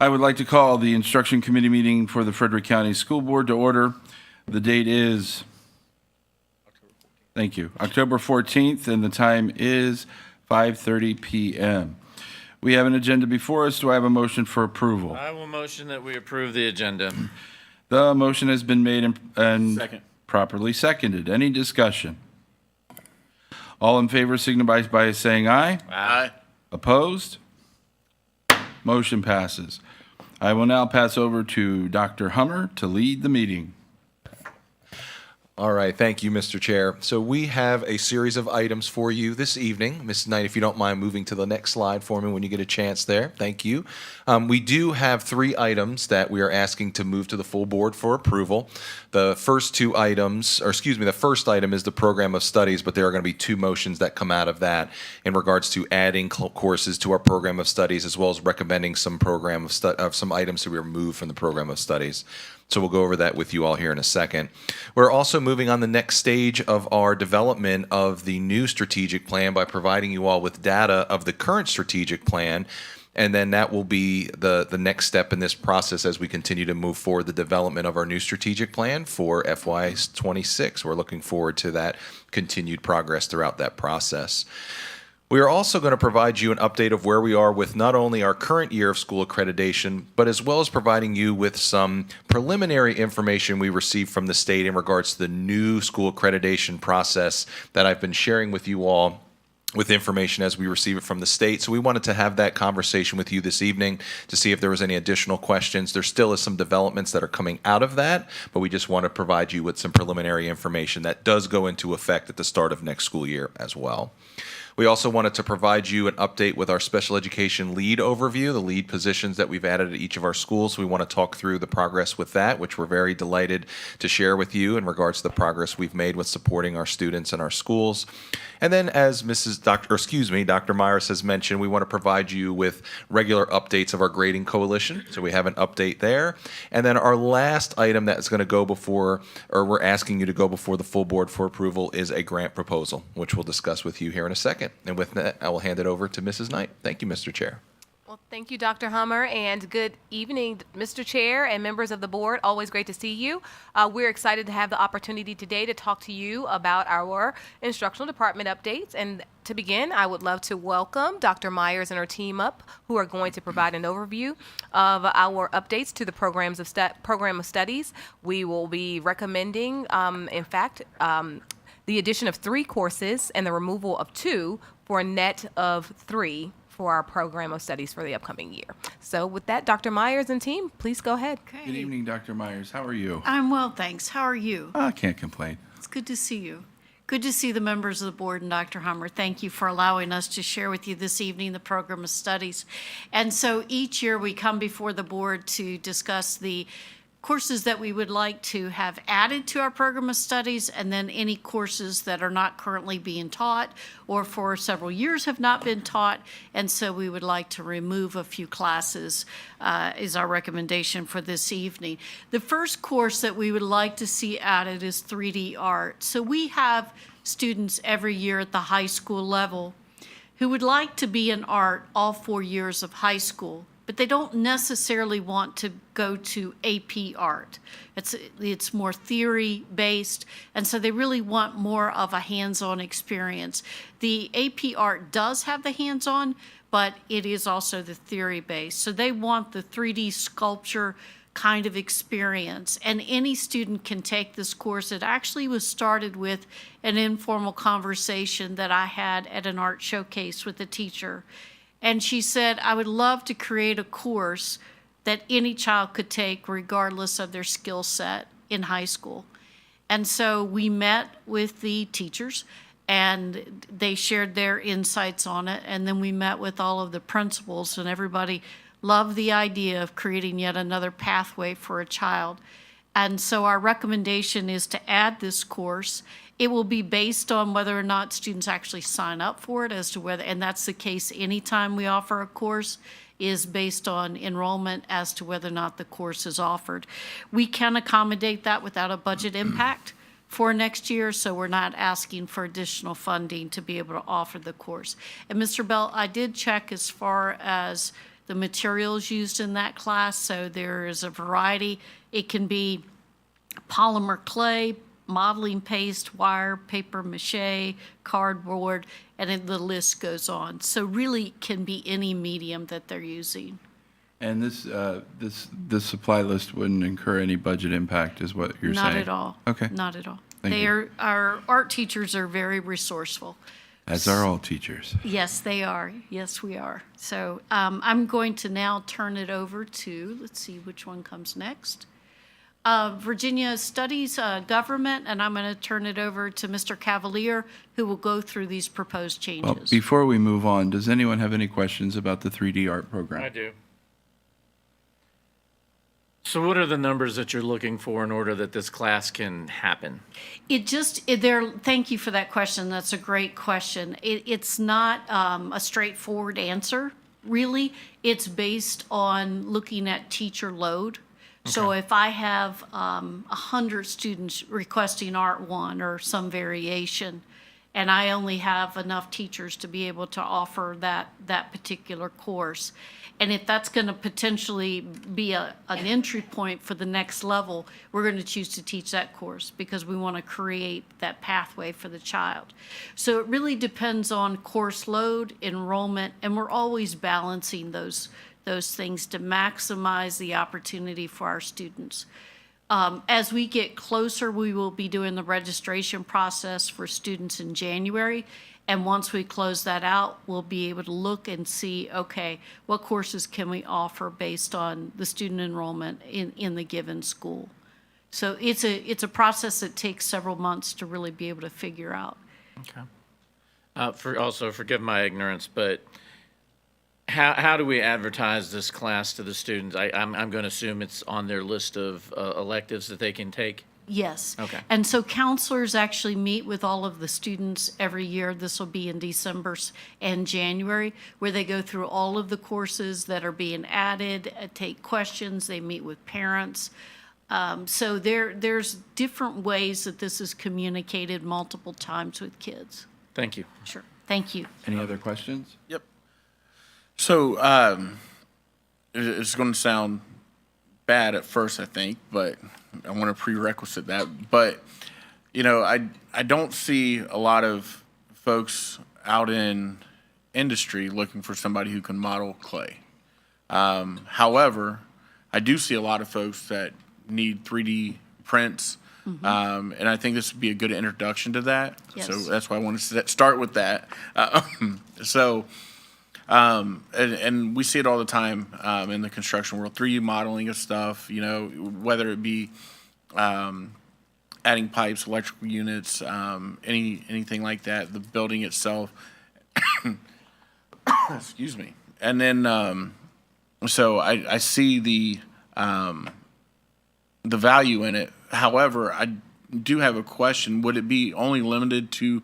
I would like to call the Instruction Committee meeting for the Frederick County School Board to order. The date is, thank you, October 14th, and the time is 5:30 p.m. We have an agenda before us. Do I have a motion for approval? I will motion that we approve the agenda. The motion has been made and Second. properly seconded. Any discussion? All in favor signify by saying aye. Aye. Opposed? Motion passes. I will now pass over to Dr. Hummer to lead the meeting. All right, thank you, Mr. Chair. So we have a series of items for you this evening. Mrs. Knight, if you don't mind moving to the next slide for me when you get a chance there. Thank you. We do have 3 items that we are asking to move to the full board for approval. The first 2 items, or excuse me, the first item is the program of studies, but there are going to be 2 motions that come out of that in regards to adding courses to our program of studies, as well as recommending some some items to be removed from the program of studies. So we'll go over that with you all here in a second. We're also moving on the next stage of our development of the new strategic plan by providing you all with data of the current strategic plan. And then that will be the next step in this process as we continue to move forward the development of our new strategic plan for FY26. We're looking forward to that continued progress throughout that process. We are also going to provide you an update of where we are with not only our current year of school accreditation, but as well as providing you with some preliminary information we received from the state in regards to the new school accreditation process that I've been sharing with you all with information as we receive it from the state. So we wanted to have that conversation with you this evening to see if there was any additional questions. There still is some developments that are coming out of that, but we just want to provide you with some preliminary information that does go into effect at the start of next school year as well. We also wanted to provide you an update with our special education lead overview, the lead positions that we've added at each of our schools. We want to talk through the progress with that, which we're very delighted to share with you in regards to the progress we've made with supporting our students and our schools. And then as Dr. Myers has mentioned, we want to provide you with regular updates of our grading coalition. So we have an update there. And then our last item that is going to go before, or we're asking you to go before the full board for approval, is a grant proposal, which we'll discuss with you here in a second. And with that, I will hand it over to Mrs. Knight. Thank you, Mr. Chair. Well, thank you, Dr. Hummer, and good evening, Mr. Chair and members of the board. Always great to see you. We're excited to have the opportunity today to talk to you about our instructional department updates. And to begin, I would love to welcome Dr. Myers and her team up, who are going to provide an overview of our updates to the program of studies. We will be recommending, the addition of 3 courses and the removal of 2 for a net of 3 for our program of studies for the upcoming year. So with that, Dr. Myers and team, please go ahead. Good evening, Dr. Myers. How are you? I'm well, thanks. How are you? I can't complain. It's good to see you. Good to see the members of the board and Dr. Hummer. Thank you for allowing us to share with you this evening the program of studies. And so each year we come before the board to discuss the courses that we would like to have added to our program of studies, and then any courses that are not currently being taught or for several years have not been taught, and so we would like to remove a few classes is our recommendation for this evening. The first course that we would like to see added is 3D art. So we have students every year at the high school level who would like to be in art all 4 years of high school, but they don't necessarily want to go to AP art. It's more theory-based, and so they really want more of a hands-on experience. The AP art does have the hands-on, but it is also the theory-based. So they want the 3D sculpture kind of experience, and any student can take this course. It actually was started with an informal conversation that I had at an art showcase with a teacher. And she said, I would love to create a course that any child could take regardless of their skill set in high school. And so we met with the teachers and they shared their insights on it. And then we met with all of the principals, and everybody loved the idea of creating yet another pathway for a child. And so our recommendation is to add this course. It will be based on whether or not students actually sign up for it, as to whether, and that's the case anytime we offer a course, is based on enrollment as to whether or not the course is offered. We can accommodate that without a budget impact for next year, so we're not asking for additional funding to be able to offer the course. And Mr. Bell, I did check as far as the materials used in that class. So there is a variety. It can be polymer clay, modeling paste, wire, paper mache, cardboard, and then the list goes on. So really it can be any medium that they're using. And this supply list wouldn't incur any budget impact, is what you're saying? Not at all. Okay. Not at all. Thank you. Our art teachers are very resourceful. As are all teachers. Yes, they are. Yes, we are. So I'm going to now turn it over to, let's see which one comes next. Virginia Studies Government, and I'm going to turn it over to Mr. Cavalier, who will go through these proposed Well, changes. before we move on, does anyone have any questions about the 3D art program? I do. So what are the numbers that you're looking for in order that this class can happen? Thank you for that question. That's a great question. It's not a straightforward answer, really. It's based on looking at teacher load. So if I have 100 students requesting Art 1 or some variation, and I only have enough teachers to be able to offer that particular course, and if that's going to potentially be an entry point for the next level, we're going to choose to teach that course because we want to create that pathway for the child. So it really depends on course load, enrollment, and we're always balancing those things to maximize the opportunity for our students. As we get closer, we will be doing the registration process for students in January. And once we close that out, we'll be able to look and see, okay, what courses can we offer based on the student enrollment in the given school. So it's a process that takes several months to really be able to figure out. Okay. Also, forgive my ignorance, but how do we advertise this class to the students? I'm going to assume it's on their list of electives that they can take. Yes. Okay. And so counselors actually meet with all of the students every year. This will be in December and January, where they go through all of the courses that are being added, take questions, they meet with parents. So there's different ways that this is communicated multiple times with kids. Thank you. Sure. Thank you. Any other questions? Yep. So it's going to sound bad at first, I think, but I want to prerequisite that. But, I don't see a lot of folks out in industry looking for somebody who can model clay. However, I do see a lot of folks that need 3D prints, and I think this would be a good introduction to that. Yes. So that's why I want to start with that. And we see it all the time in the construction world, 3D modeling of stuff, whether it be adding pipes, electrical units, anything like that, the building itself. Excuse me. And then, so I see the value in it. However, I do have a question. Would it be only limited to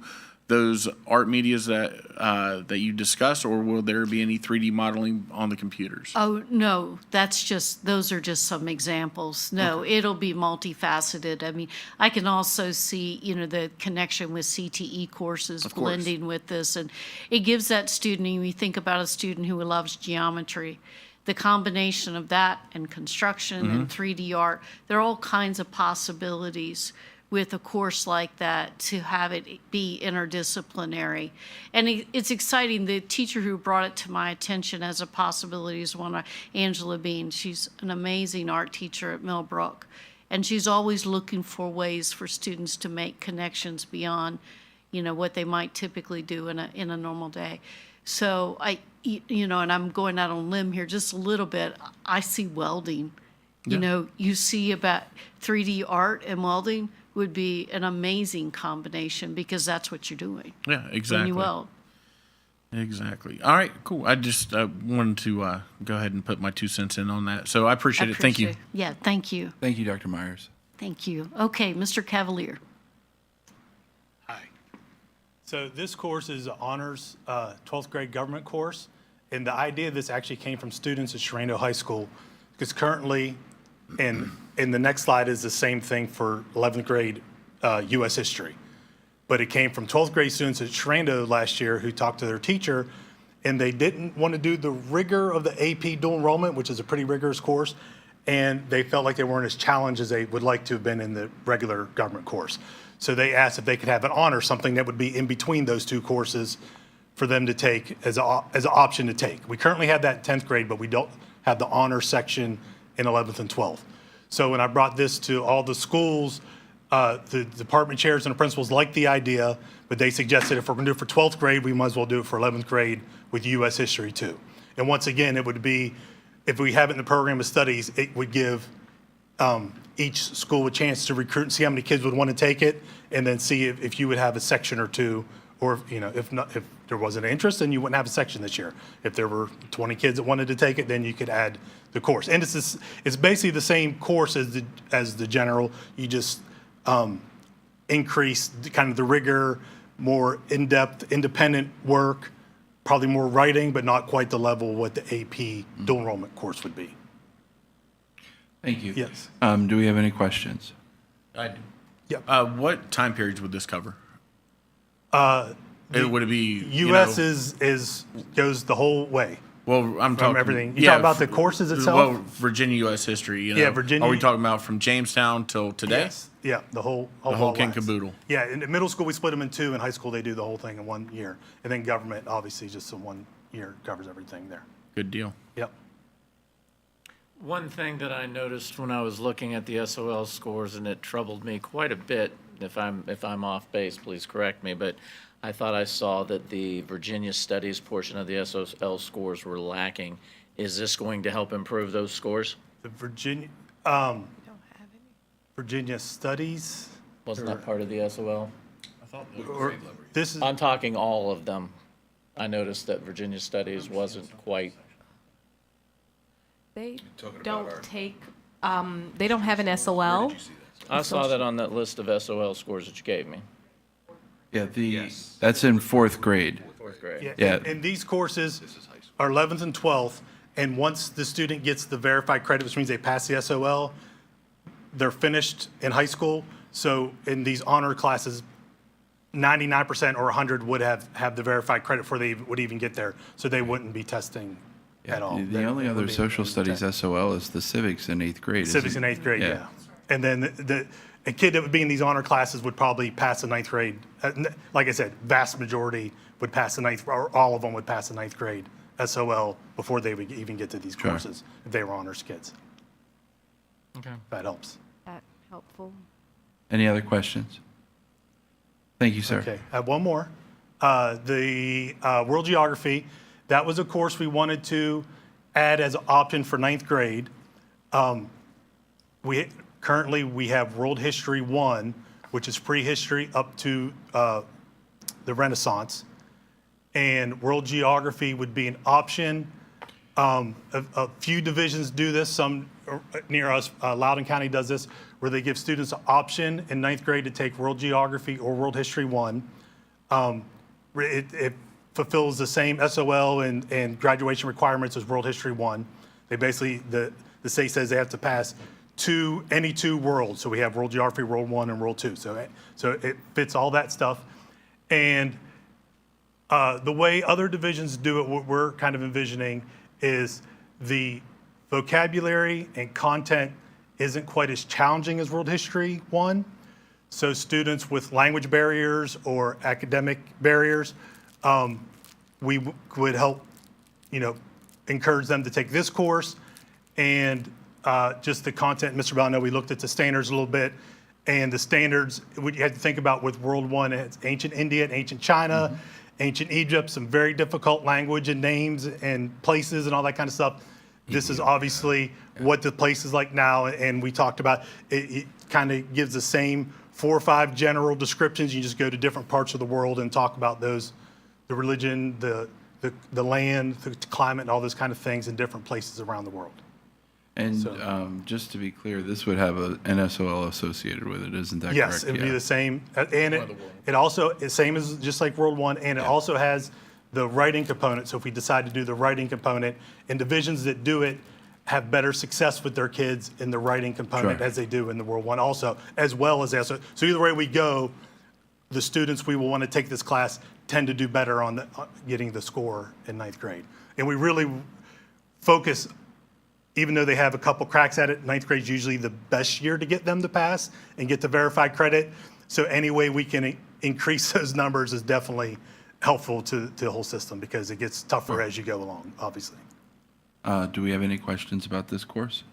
those art medias that you discussed, or will there be any 3D modeling on the computers? Oh, no, those are just some examples. No, it'll be multifaceted. I mean, I can also see, the connection with CTE courses Of course. blending with this. And it gives that student, and you think about a student who loves geometry, the combination of that and construction and 3D art, there are all kinds of possibilities with a course like that to have it be interdisciplinary. And it's exciting. The teacher who brought it to my attention as a possibility is Angela Bean. She's an amazing art teacher at Millbrook. And she's always looking for ways for students to make connections beyond, what they might typically do in a normal day. So and I'm going out on a limb here just a little bit. I see welding. You see about 3D art and welding would be an amazing combination because that's what you're doing Yeah, when exactly. you weld. Exactly. All right, cool. I just wanted to go ahead and put my 2 cents in on that. So I appreciate it. Thank you. Yeah, thank you. Thank you, Dr. Myers. Thank you. Okay, Mr. Cavalier. Hi. So this course is an honors 12th grade government course. And the idea of this actually came from students at Sharando High School. Because currently, and the next slide is the same thing for 11th grade U.S. history. But it came from 12th grade students at Sharando last year who talked to their teacher and they didn't want to do the rigor of the AP dual enrollment, which is a pretty rigorous course, and they felt like they weren't as challenged as they would like to have been in the regular government course. So they asked if they could have an honor, something that would be in between those two courses for them to take as an option to take. We currently have that in 10th grade, but we don't have the honor section in 11th and 12th. So when I brought this to all the schools, the department chairs and the principals liked the idea, but they suggested if we're going to do it for 12th grade, we might as well do it for 11th grade with U.S. history too. And once again, it would be, if we have it in the program of studies, it would give each school a chance to recruit and see how many kids would want to take it, and then see if you would have a section or two, or if not, if there wasn't an interest, then you wouldn't have a section this year. If there were 20 kids that wanted to take it, then you could add the course. And it's basically the same course as the general. You just increase kind of the rigor, more in-depth, independent work, probably more writing, but not quite the level what the AP dual enrollment course would be. Thank you. Yes. Do we have any questions? I do. Yep. What time periods would this cover? Would it be U.S. goes the whole way. Well, I'm from talking everything. You talking about the courses itself? Well, Virginia U.S. history. Yeah, Virginia. Are we talking about from Jamestown till today? Yes. Yeah, the whole kit and wax. caboodle. Yeah, in middle school we split them in two. In high school they do the whole thing in 1 year, and then government obviously just in 1 year covers everything there. Good deal. Yep. One thing that I noticed when I was looking at the SOL scores, and it troubled me quite a bit, if I'm off base, please correct me, but I thought I saw that the Virginia Studies portion of the SOL scores were lacking. Is this going to help improve those scores? The Virginia Studies. Wasn't that part of the SOL? Or this is I'm talking all of them. I noticed that Virginia Studies wasn't quite. They don't take, they don't have an SOL. I saw that on that list of SOL scores that you gave me. Yeah, that's in 4th grade. Fourth grade. Yeah. And these courses are 11th and 12th, and once the student gets the verified credit, which means they pass the SOL, they're finished in high school. So in these honor classes, 99% or 100 would have the verified credit before they would even get there. So they wouldn't be testing at all. The only other social studies SOL is the civics in 8th grade. isn't Civics in it? 8th grade, yeah. And then a kid that would be in these honor classes would probably pass the 9th grade. Like I said, vast majority would pass the 9th, or all of them would pass the 9th grade SOL before they would even get to these Sure. courses, if they were honors kids. Okay. That helps. That helpful. Any other questions? Thank you, sir. Okay, I have one more. The world geography, that was a course we wanted to add as an option for 9th grade. Currently, we have World History 1, which is prehistory up to the Renaissance. And world geography would be an option. A few divisions do this, some near us, Loudoun County does this, where they give students an option in 9th grade to take world geography or world history 1. It fulfills the same SOL and graduation requirements as world history 1. They basically, the state says they have to pass any two worlds. So we have world geography, world 1 and world 2. So it fits all that stuff. And the way other divisions do it, what we're kind of envisioning is the vocabulary and content isn't quite as challenging as world history 1. So students with language barriers or academic barriers, we would help, encourage them to take this course. And just the content, Mr. Bell, I know we looked at the standards a little bit, and the standards, what you have to think about with World 1, it's ancient India and ancient China, ancient Egypt, some very difficult language and names and places and all that kind of stuff. This is obviously what the place is like now, and we talked about, it kind of gives the same 4 or 5 general descriptions. You just go to different parts of the world and talk about those, the religion, the land, the climate, and all those kind of things in different places around the world. And just to be clear, this would have an NSOL associated with it, isn't that correct? Yes, it would be the same, and it also, it's same as, just like World 1, and it also has the writing component. So if we decide to do the writing component, and divisions that do it have better success with their kids in the writing component Sure. as they do in the World 1 also, as well as that. So either way we go, the students we will want to take this class tend to do better on getting the score in ninth grade. And we really focus, even though they have a couple cracks at it, ninth grade is usually the best year to get them to pass and get the verified credit. So any way we can increase those numbers is definitely helpful to the whole system, because it gets tougher as you go along, obviously. Do we have any questions about this course?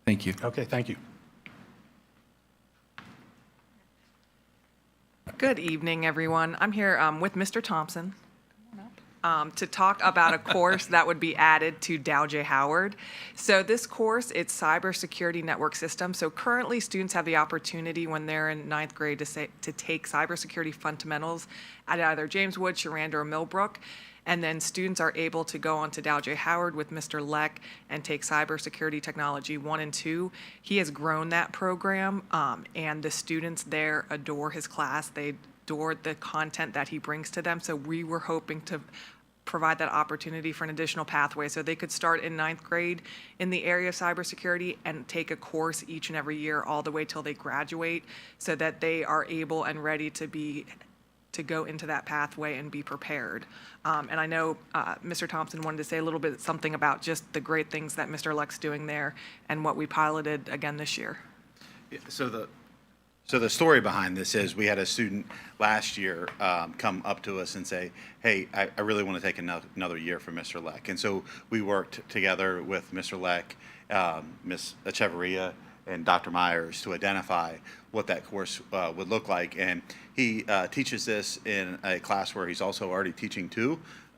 Thank you. Okay, thank you. Good evening, everyone. I'm here with Mr. Thompson to talk about a course that would be added to Dow J. Howard. So this course, it's Cybersecurity Network Systems. So currently, students have the opportunity when they're in ninth grade to take cybersecurity fundamentals at either James Wood, Sharanda, or Millbrook. And then students are able to go on to Dow J. Howard with Mr. Leck and take Cybersecurity Technology 1 and 2. He has grown that program, and the students there adore his class. They adore the content that he brings to them. So we were hoping to provide that opportunity for an additional pathway. So they could start in ninth grade in the area of cybersecurity and take a course each and every year all the way till they graduate, so that they are able and ready to go into that pathway and be prepared. And I know Mr. Thompson wanted to say a little bit something about just the great things that Mr. Leck's doing there and what we piloted again this year. So the story behind this is we had a student last year come up to us and say, hey, I really want to take another year for Mr. Leck. And so we worked together with Mr. Leck, Ms. Echeverria, and Dr. Myers to identify what that course would look like. And he teaches this in a class where he's also already teaching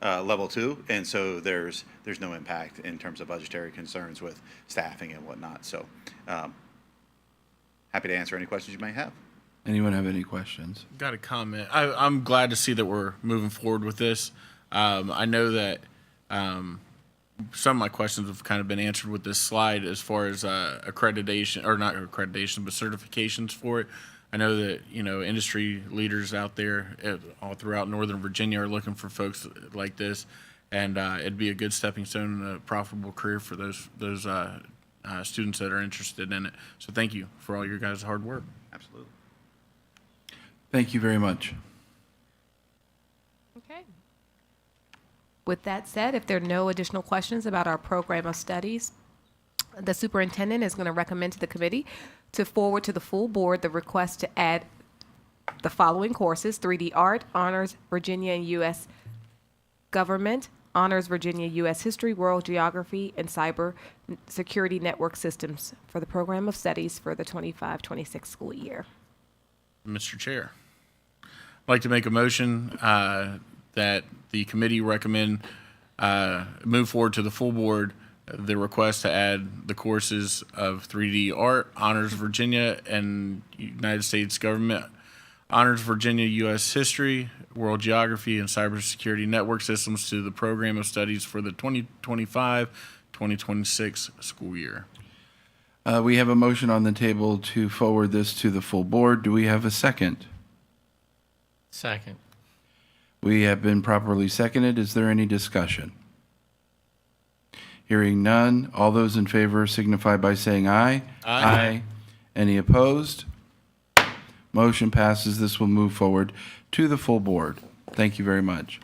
level 2, and so there's no impact in terms of budgetary concerns with staffing and whatnot. So happy to answer any questions you may have. Anyone have any questions? Got a comment. I'm glad to see that we're moving forward with this. I know that some of my questions have kind of been answered with this slide as far as accreditation, or not accreditation, but certifications for it. I know that, industry leaders out there all throughout Northern Virginia are looking for folks like this, and it'd be a good stepping stone and a profitable career for those students that are interested in it. So thank you for all your guys' hard work. Absolutely. Thank you very much. Okay. With that said, if there are no additional questions about our program of studies, the superintendent is going to recommend to the committee to forward to the full board the request to add the following courses: 3D Art, Honors Virginia and U.S. Government, Honors Virginia U.S. History, World Geography, and Cyber Security Network Systems for the program of studies for the 25-26 school year. Mr. Chair, I'd like to make a motion that the committee recommend move forward to the full board the request to add the courses of 3D Art, Honors Virginia and United States Government, Honors Virginia U.S. History, World Geography, and Cybersecurity Network Systems to the program of studies for the 2025-2026 school year. We have a motion on the table to forward this to the full board. Do we have a second? Second. We have been properly seconded. Is there any discussion? Hearing none, all those in favor signify by saying aye. Aye. Any opposed? Motion passes. This will move forward to the full board. Thank you very much.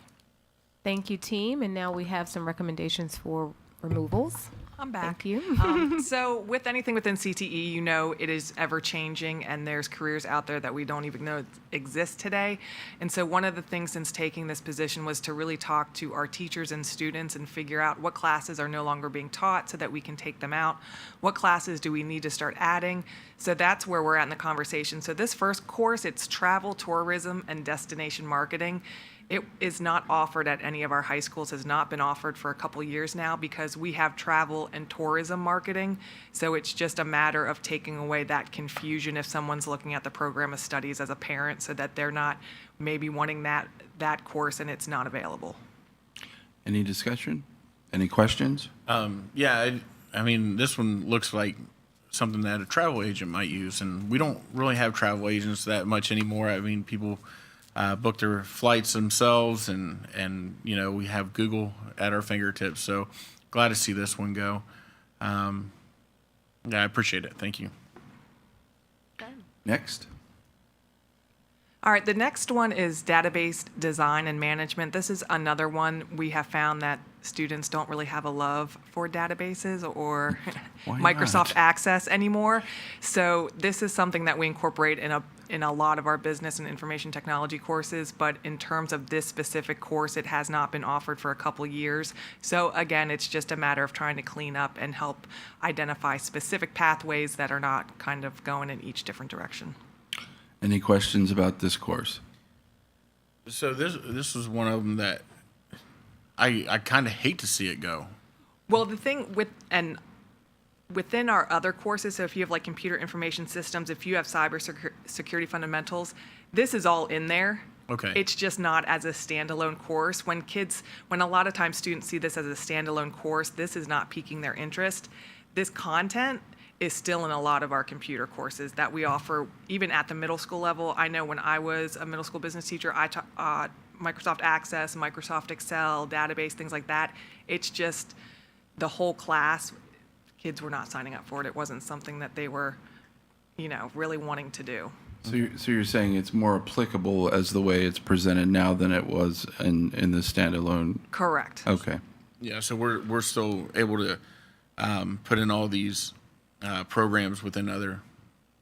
Thank you, team. And now we have some recommendations for removals. I'm back. Thank you. So with anything within CTE, it is ever changing, and there's careers out there that we don't even know exist today. And so one of the things since taking this position was to really talk to our teachers and students and figure out what classes are no longer being taught so that we can take them out. What classes do we need to start adding? So that's where we're at in the conversation. So this first course, it's travel, tourism, and destination marketing. It is not offered at any of our high schools, has not been offered for a couple years now because we have travel and tourism marketing. So it's just a matter of taking away that confusion if someone's looking at the program of studies as a parent, so that they're not maybe wanting that course and it's not available. Any discussion? Any questions? Yeah, I mean, this one looks like something that a travel agent might use, and we don't really have travel agents that much anymore. I mean, people book their flights themselves, and we have Google at our fingertips. So glad to see this one go. Yeah, I appreciate it. Thank you. Next. All right, the next one is database design and management. This is another one we have found that students don't really have a love for databases or Why Microsoft not? Access anymore. So this is something that we incorporate in a lot of our business and information technology courses, but in terms of this specific course, it has not been offered for a couple years. So again, it's just a matter of trying to clean up and help identify specific pathways that are not kind of going in each different direction. Any questions about this course? So this was one of them that I kind of hate to see it go. Well, the thing within our other courses, so if you have like computer information systems, if you have security fundamentals, this is all in there. Okay. It's just not as a standalone course. When a lot of times students see this as a standalone course, this is not piquing their interest. This content is still in a lot of our computer courses that we offer, even at the middle school level. I know when I was a middle school business teacher, I taught Microsoft Access, Microsoft Excel, database, things like that. It's just the whole class, kids were not signing up for it. It wasn't something that they were, really wanting to do. So you're saying it's more applicable as the way it's presented now than it was in the standalone? Correct. Okay. Yeah, so we're still able to put in all these programs within other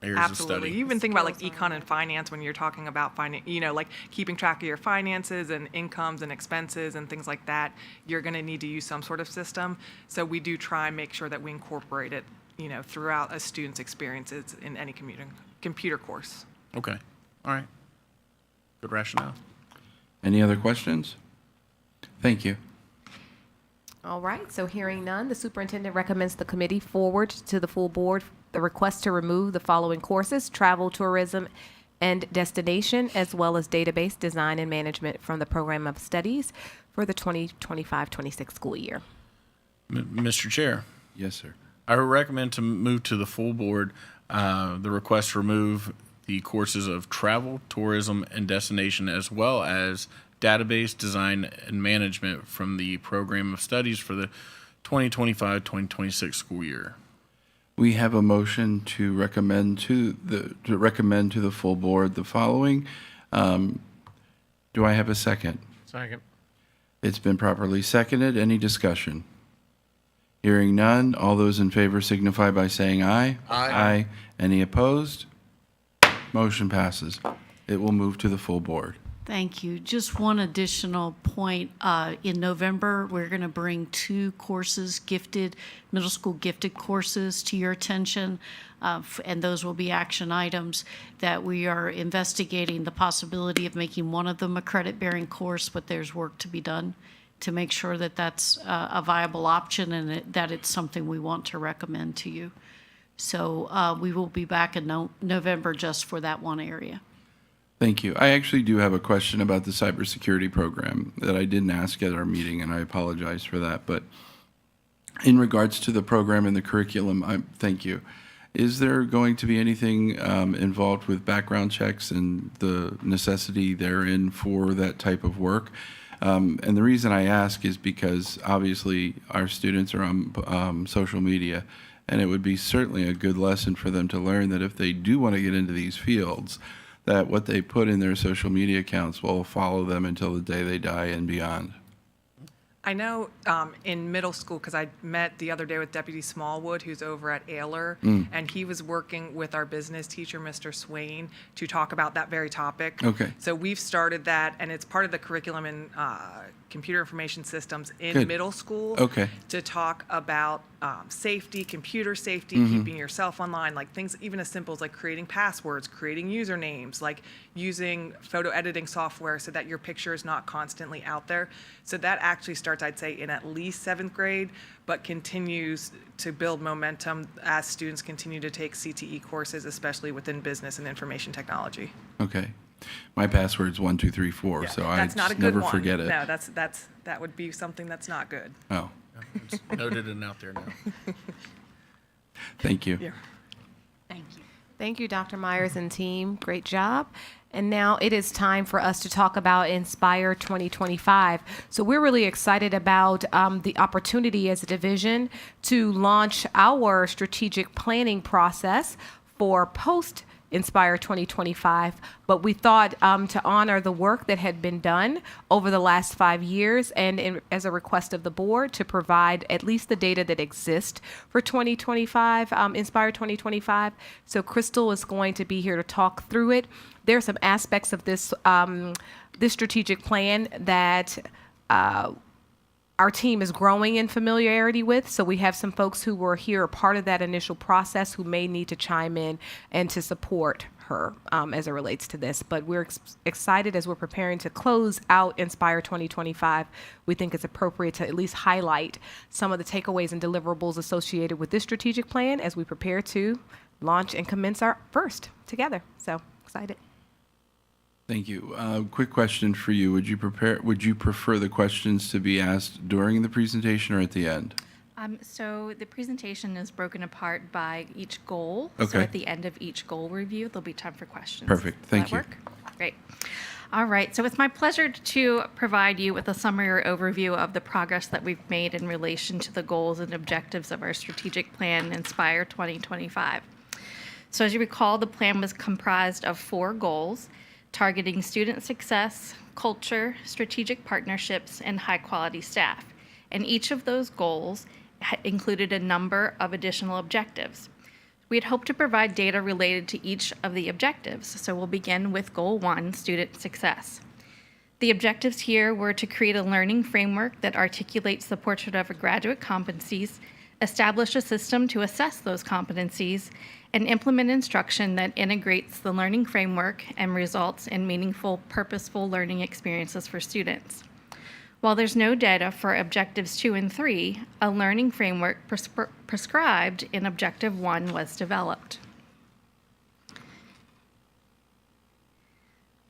areas Absolutely. of study. You even think about like econ and finance when you're talking about like keeping track of your finances and incomes and expenses and things like that. You're going to need to use some sort of system. So we do try and make sure that we incorporate it, throughout a student's experiences in any computer course. Okay. All right. Good rationale. Any other questions? Thank you. All right, so hearing none, the superintendent recommends the committee forward to the full board the request to remove the following courses: travel, tourism, and destination, as well as database design and management from the program of studies for the 2025-26 school year. Mr. Chair, Yes, sir. I recommend to move to the full board the request to remove the courses of travel, tourism, and destination, as well as database design and management from the program of studies for the 2025-2026 school year. We have a motion to recommend to the full board the following. Do I have a second? Second. It's been properly seconded. Any discussion? Hearing none, all those in favor signify by saying aye. Aye. Any opposed? Motion passes. It will move to the full board. Thank you. Just one additional point. In November, we're going to bring 2 courses, middle school gifted courses to your attention, and those will be action items that we are investigating the possibility of making one of them a credit-bearing course, but there's work to be done to make sure that that's a viable option and that it's something we want to recommend to you. So we will be back in November just for that one area. Thank you. I actually do have a question about the cybersecurity program that I didn't ask at our meeting, and I apologize for that. But in regards to the program and the curriculum, thank you. Is there going to be anything involved with background checks and the necessity therein for that type of work? And the reason I ask is because obviously our students are on social media, and it would be certainly a good lesson for them to learn that if they do want to get into these fields, that what they put in their social media accounts will follow them until the day they die and beyond. I know in middle school, because I met the other day with Deputy Smallwood, who's over at Ayler, and he was working with our business teacher, Mr. Swain, to talk about that very topic. Okay. So we've started that, and it's part of the curriculum in computer information systems in Good. middle school. Okay. To talk about safety, computer safety, keeping yourself online, like things even as simple as like creating passwords, creating usernames, like using photo editing software so that your picture is not constantly out there. So that actually starts, I'd say, in at least 7th grade, but continues to build momentum as students continue to take CTE courses, especially within business and information technology. Okay. My password's 1234, so I That's not a just good never one. forget it. No, that would be something that's not good. Oh, It's noted and out there now. thank you. Yeah. Thank you. Thank you, Dr. Myers and team. Great job. And now it is time for us to talk about Inspire 2025. So we're really excited about the opportunity as a division to launch our strategic planning process for post Inspire 2025, but we thought to honor the work that had been done over the last 5 years and as a request of the board to provide at least the data that exists for 2025, Inspire 2025. So Crystal is going to be here to talk through it. There are some aspects of this, this strategic plan that our team is growing in familiarity with. So we have some folks who were here a part of that initial process who may need to chime in and to support her as it relates to this. But we're excited as we're preparing to close out Inspire 2025. We think it's appropriate to at least highlight some of the takeaways and deliverables associated with this strategic plan as we prepare to launch and commence our first together. So excited. Thank you. Quick question for you. Would you prefer the questions to be asked during the presentation or at the end? So the presentation is broken apart by each goal. Okay. So at the end of each goal review, there'll be time for questions. Perfect. Does Thank that you. work? Great. All right. So it's my pleasure to provide you with a summary or overview of the progress that we've made in relation to the goals and objectives of our strategic plan, Inspire 2025. So as you recall, the plan was comprised of 4 goals: targeting student success, culture, strategic partnerships, and high-quality staff. And each of those goals included a number of additional objectives. We had hoped to provide data related to each of the objectives, so we'll begin with Goal 1, student success. The objectives here were to create a learning framework that articulates the portrait of graduate competencies, establish a system to assess those competencies, and implement instruction that integrates the learning framework and results in meaningful, purposeful learning experiences for students. While there's no data for objectives 2 and 3, a learning framework prescribed in objective 1 was developed.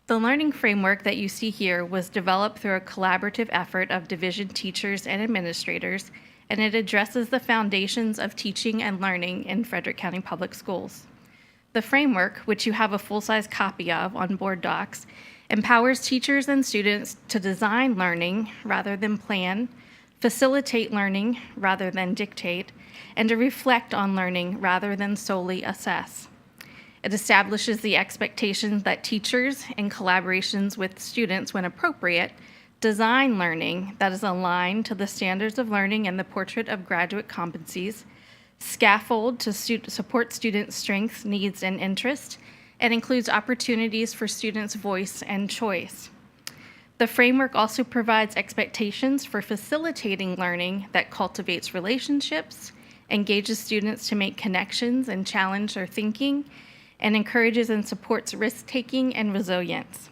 The learning framework that you see here was developed through a collaborative effort of division teachers and administrators, and it addresses the foundations of teaching and learning in Frederick County Public Schools. The framework, which you have a full-size copy of on board docs, empowers teachers and students to design learning rather than plan, facilitate learning rather than dictate, and to reflect on learning rather than solely assess. It establishes the expectations that teachers, in collaborations with students when appropriate, design learning that is aligned to the standards of learning and the portrait of graduate competencies, scaffold to support students' strengths, needs, and interests, and includes opportunities for students' voice and choice. The framework also provides expectations for facilitating learning that cultivates relationships, engages students to make connections and challenge their thinking, and encourages and supports risk-taking and resilience.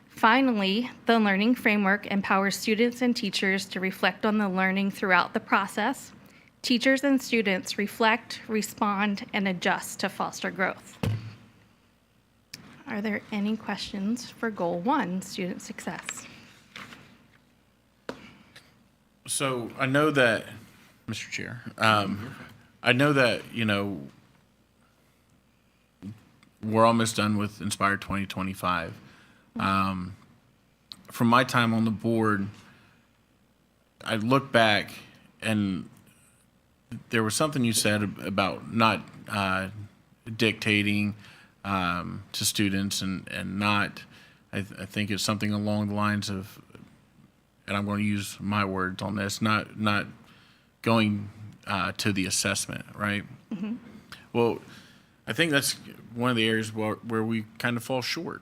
Finally, the learning framework empowers students and teachers to reflect on the learning throughout the process. Teachers and students reflect, respond, and adjust to foster growth. Are there any questions for Goal 1, student success? So I know that, Mr. Chair, I know that, we're almost done with Inspire 2025. From my time on the board, I look back and there was something you said about not dictating to students and not, I think it's something along the lines of, and I'm going to use my words on this, not going to the assessment, right? Mm-hmm. Well, I think that's one of the areas where we kind of fall short,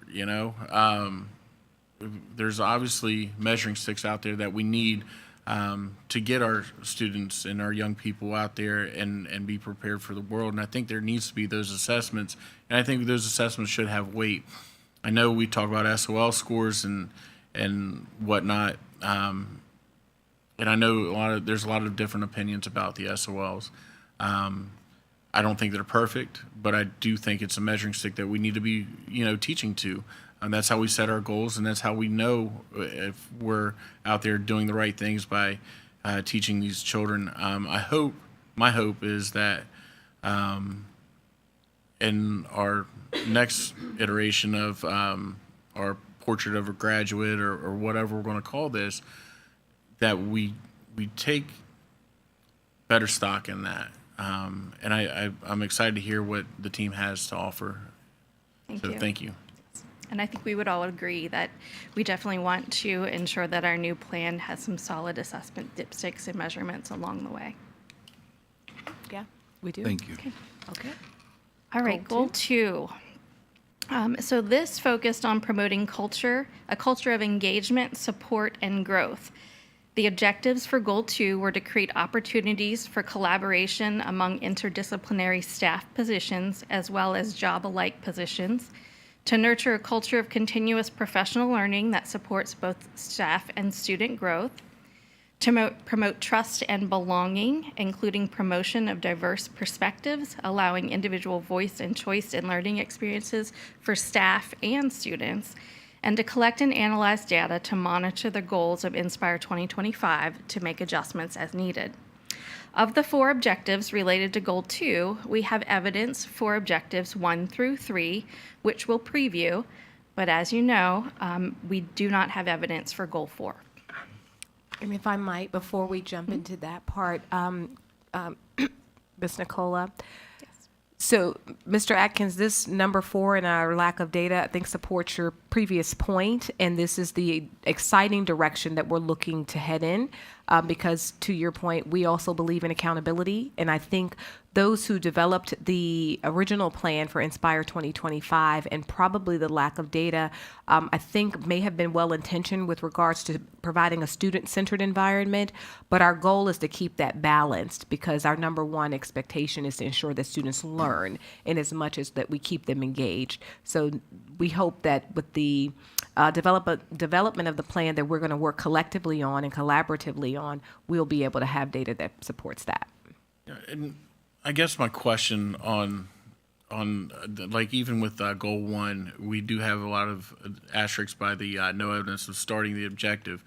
There's obviously measuring sticks out there that we need to get our students and our young people out there and be prepared for the world. And I think there needs to be those assessments, and I think those assessments should have weight. I know we talk about SOL scores and whatnot, and I know there's a lot of different opinions about the SOLs. I don't think they're perfect, but I do think it's a measuring stick that we need to be, teaching to. And that's how we set our goals, and that's how we know if we're out there doing the right things by teaching these children. My hope is that in our next iteration of our portrait of a graduate or whatever we're going to call this, that we take better stock in that. And I'm excited to hear what the team has to offer. Thank So you. thank you. And I think we would all agree that we definitely want to ensure that our new plan has some solid assessment dipsticks and measurements along the way. Yeah, we do. Thank you. Okay. All right, goal two. So this focused on promoting a culture of engagement, support, and growth. The objectives for goal two were to create opportunities for collaboration among interdisciplinary staff positions as well as job-alike positions, to nurture a culture of continuous professional learning that supports both staff and student growth, to promote trust and belonging, including promotion of diverse perspectives, allowing individual voice and choice in learning experiences for staff and students, and to collect and analyze data to monitor the goals of Inspire 2025 to make adjustments as needed. Of the 4 objectives related to Goal 2, we have evidence for objectives 1 through 3, which we'll preview, but as you know, we do not have evidence for Goal 4. And if I might, before we jump into that part, Ms. Nicola. So, Mr. Atkins, this number 4 in our lack of data, I think, supports your previous point, and this is the exciting direction that we're looking to head in, because to your point, we also believe in accountability, and I think those who developed the original plan for Inspire 2025 and probably the lack of data, I think may have been well-intentioned with regards to providing a student-centered environment, but our goal is to keep that balanced because our number one expectation is to ensure that students learn in as much as that we keep them engaged. So we hope that with the development of the plan that we're going to work collectively on and collaboratively on, we'll be able to have data that supports that. And I guess my question on like even with goal 1, we do have a lot of asterisks by the no evidence of starting the objective.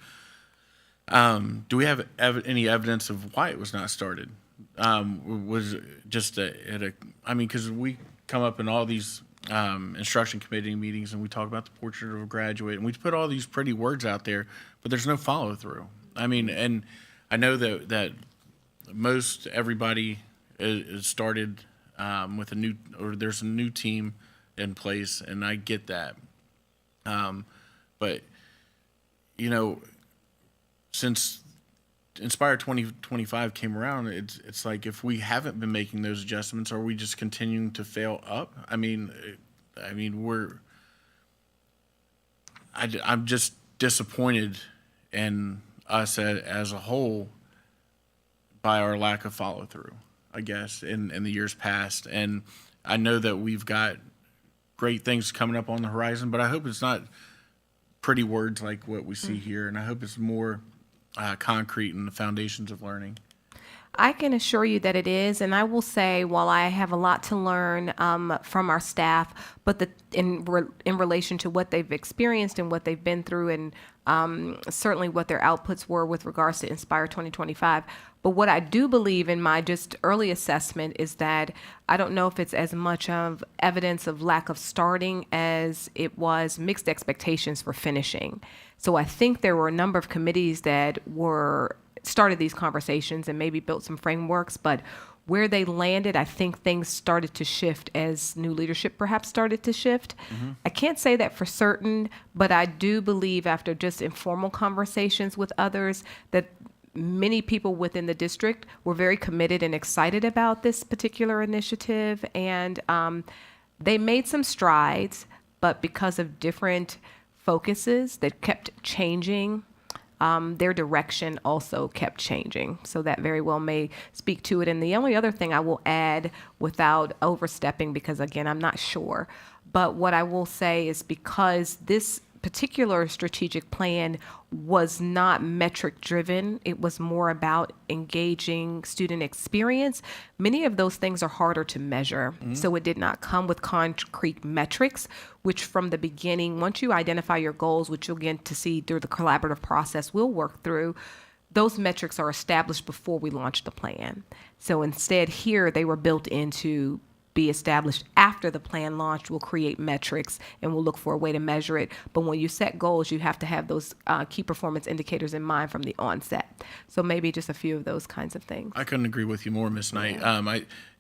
Do we have any evidence of why it was not started? Was it just because we come up in all these instruction committee meetings and we talk about the portrait of a graduate and we put all these pretty words out there, but there's no follow through. I mean, and I know that most everybody is started with there's a new team in place, and I get that. But since Inspire 2025 came around, it's like if we haven't been making those adjustments, are we just continuing to fail up? I'm just disappointed in us as a whole by our lack of follow through, I guess, in the years past. And I know that we've got great things coming up on the horizon, but I hope it's not pretty words like what we see here, and I hope it's more concrete in the foundations of learning. I can assure you that it is, and I will say, while I have a lot to learn from our staff, but in relation to what they've experienced and what they've been through, and certainly what their outputs were with regards to Inspire 2025. But what I do believe in my just early assessment is that I don't know if it's as much of evidence of lack of starting as it was mixed expectations for finishing. So I think there were a number of committees that started these conversations and maybe built some frameworks, but where they landed, I think things started to shift as new leadership perhaps started to shift. Mm-hmm. I can't say that for certain, but I do believe after just informal conversations with others that many people within the district were very committed and excited about this particular initiative, and they made some strides, but because of different focuses that kept changing, their direction also kept changing. So that very well may speak to it. And the only other thing I will add without overstepping, because again, I'm not sure, but what I will say is because this particular strategic plan was not metric driven, it was more about engaging student experience. Many of those things are harder to measure. Mm-hmm. So it did not come with concrete metrics, which from the beginning, once you identify your goals, which you'll get to see through the collaborative process we'll work through, those metrics are established before we launch the plan. So instead here, they were built into be established after the plan launch. We'll create metrics and we'll look for a way to measure it. But when you set goals, you have to have those key performance indicators in mind from the onset. So maybe just a few of those kinds of things. I couldn't agree with you more, Miss Knight.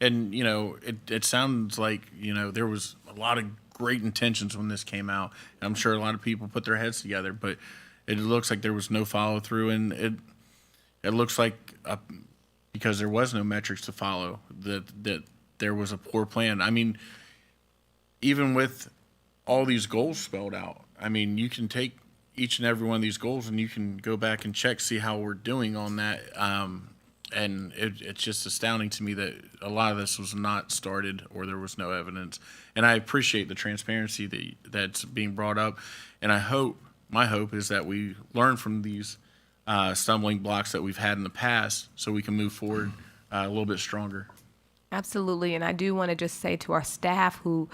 It sounds like, there was a lot of great intentions when this came out. I'm sure a lot of people put their heads together, but it looks like there was no follow through, and it looks like because there was no metrics to follow, that there was a poor plan. I mean, even with all these goals spelled out, I mean, you can take each and every one of these goals and you can go back and check, see how we're doing on that. And it's just astounding to me that a lot of this was not started or there was no evidence. And I appreciate the transparency that's being brought up. And my hope is that we learn from these stumbling blocks that we've had in the past so we can move forward a little bit stronger. Absolutely, and I do want to just say to our staff who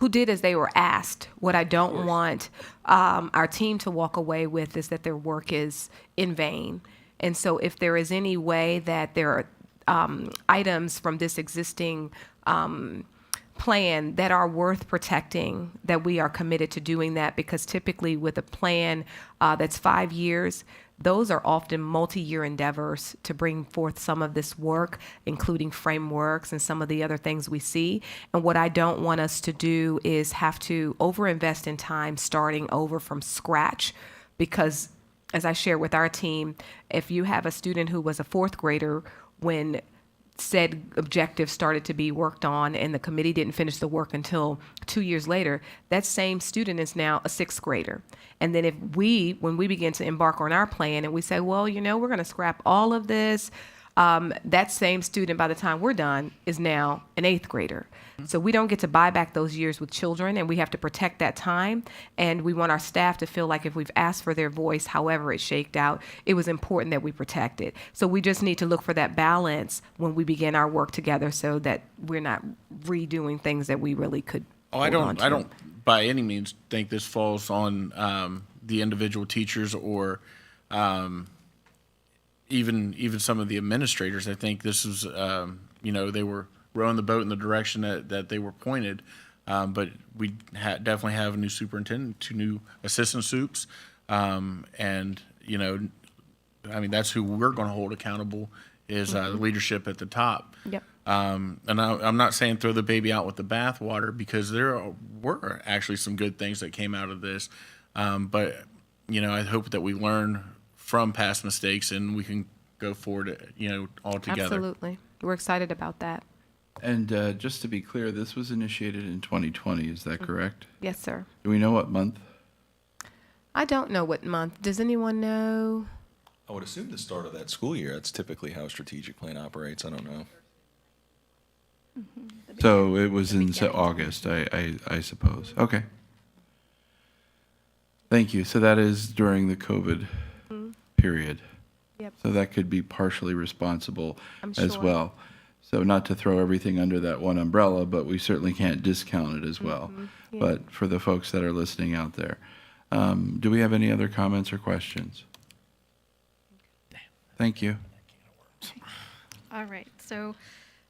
did as they were asked, what I don't want our team to walk away with is that their work is in vain. And so if there is any way that there are items from this existing plan that are worth protecting, that we are committed to doing that, because typically with a plan that's 5 years, those are often multi-year endeavors to bring forth some of this work, including frameworks and some of the other things we see. And what I don't want us to do is have to overinvest in time starting over from scratch, because as I share with our team, if you have a student who was a fourth grader when said objective started to be worked on and the committee didn't finish the work until 2 years later, that same student is now a sixth grader. And then when we begin to embark on our plan and we say, well, we're going to scrap all of this, that same student, by the time we're done, is now an eighth grader. So we don't get to buy back those years with children, and we have to protect that time. And we want our staff to feel like if we've asked for their voice, however it shaked out, it was important that we protect it. So we just need to look for that balance when we begin our work together so that we're not redoing things that we really could I hold on to. don't by any means think this falls on the individual teachers or even some of the administrators. I think this is, they were rowing the boat in the direction that they were pointed. But we definitely have a new superintendent, 2 new assistant soups. That's who we're going to hold accountable is the leadership at the top. Yep. And I'm not saying throw the baby out with the bathwater, because there were actually some good things that came out of this. But I hope that we learn from past mistakes and we can go forward, all together. Absolutely. We're excited about that. And just to be clear, this was initiated in 2020, is that correct? Yes, sir. Do we know what month? I don't know what month. Does anyone know? I would assume the start of that school year. That's typically how a strategic plan operates. I don't know. So it was in August, I suppose. Okay. Thank you. So that is during the COVID period. Yep. So that could be partially responsible I'm as sure. well. So not to throw everything under that one umbrella, but we certainly can't discount it as well. Yeah. But for the folks that are listening out there, do we have any other comments or questions? Thank you. All right, so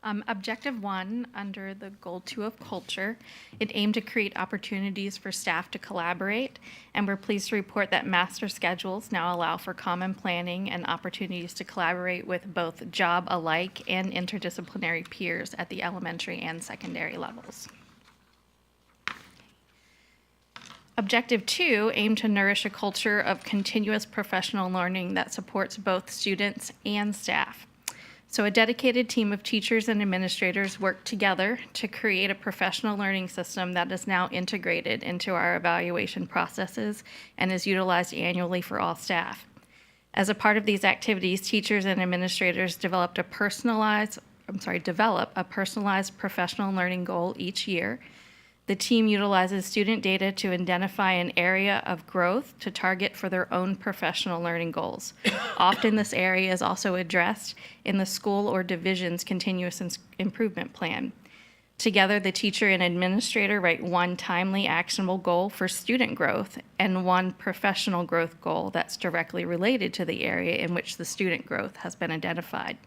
Objective 1, under the Goal 2 of Culture, it aimed to create opportunities for staff to collaborate, and we're pleased to report that master schedules now allow for common planning and opportunities to collaborate with both job alike and interdisciplinary peers at the elementary and secondary levels. Objective 2 aimed to nourish a culture of continuous professional learning that supports both students and staff. So a dedicated team of teachers and administrators work together to create a professional learning system that is now integrated into our evaluation processes and is utilized annually for all staff. As a part of these activities, teachers and administrators develop a personalized professional learning goal each year. The team utilizes student data to identify an area of growth to target for their own professional learning goals. Often this area is also addressed in the school or division's continuous improvement plan. Together, the teacher and administrator write one timely, actionable goal for student growth and one professional growth goal that's directly related to the area in which the student growth has been identified.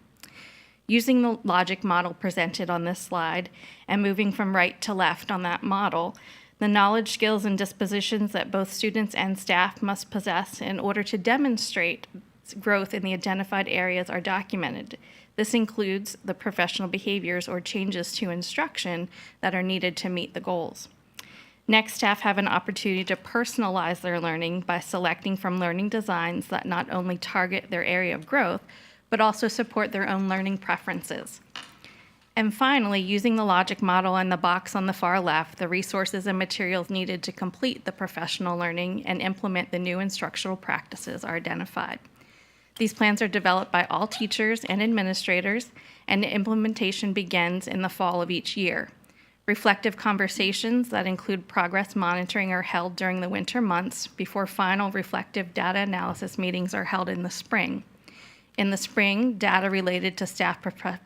Using the logic model presented on this slide and moving from right to left on that model, the knowledge, skills, and dispositions that both students and staff must possess in order to demonstrate growth in the identified areas are documented. This includes the professional behaviors or changes to instruction that are needed to meet the goals. Next, staff have an opportunity to personalize their learning by selecting from learning designs that not only target their area of growth, but also support their own learning preferences. And finally, using the logic model in the box on the far left, the resources and materials needed to complete the professional learning and implement the new instructional practices are identified. These plans are developed by all teachers and administrators, and the implementation begins in the fall of each year. Reflective conversations that include progress monitoring are held during the winter months before final reflective data analysis meetings are held in the spring. In the spring, data related to staff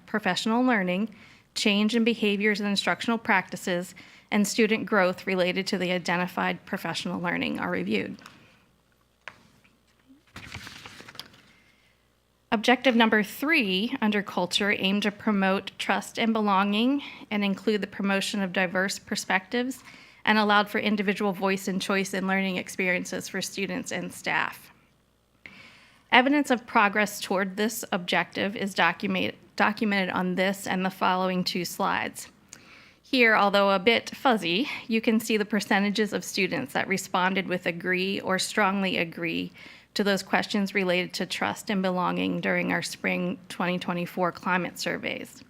professional learning, change in behaviors and instructional practices, and student growth related to the identified professional learning are reviewed. Objective number 3 under culture aimed to promote trust and belonging and include the promotion of diverse perspectives and allowed for individual voice and choice in learning experiences for students and staff. Evidence of progress toward this objective is documented on this and the following 2 slides. Here, although a bit fuzzy, you can see the percentages of students that responded with agree or strongly agree to those questions related to trust and belonging during our spring 2024 climate surveys.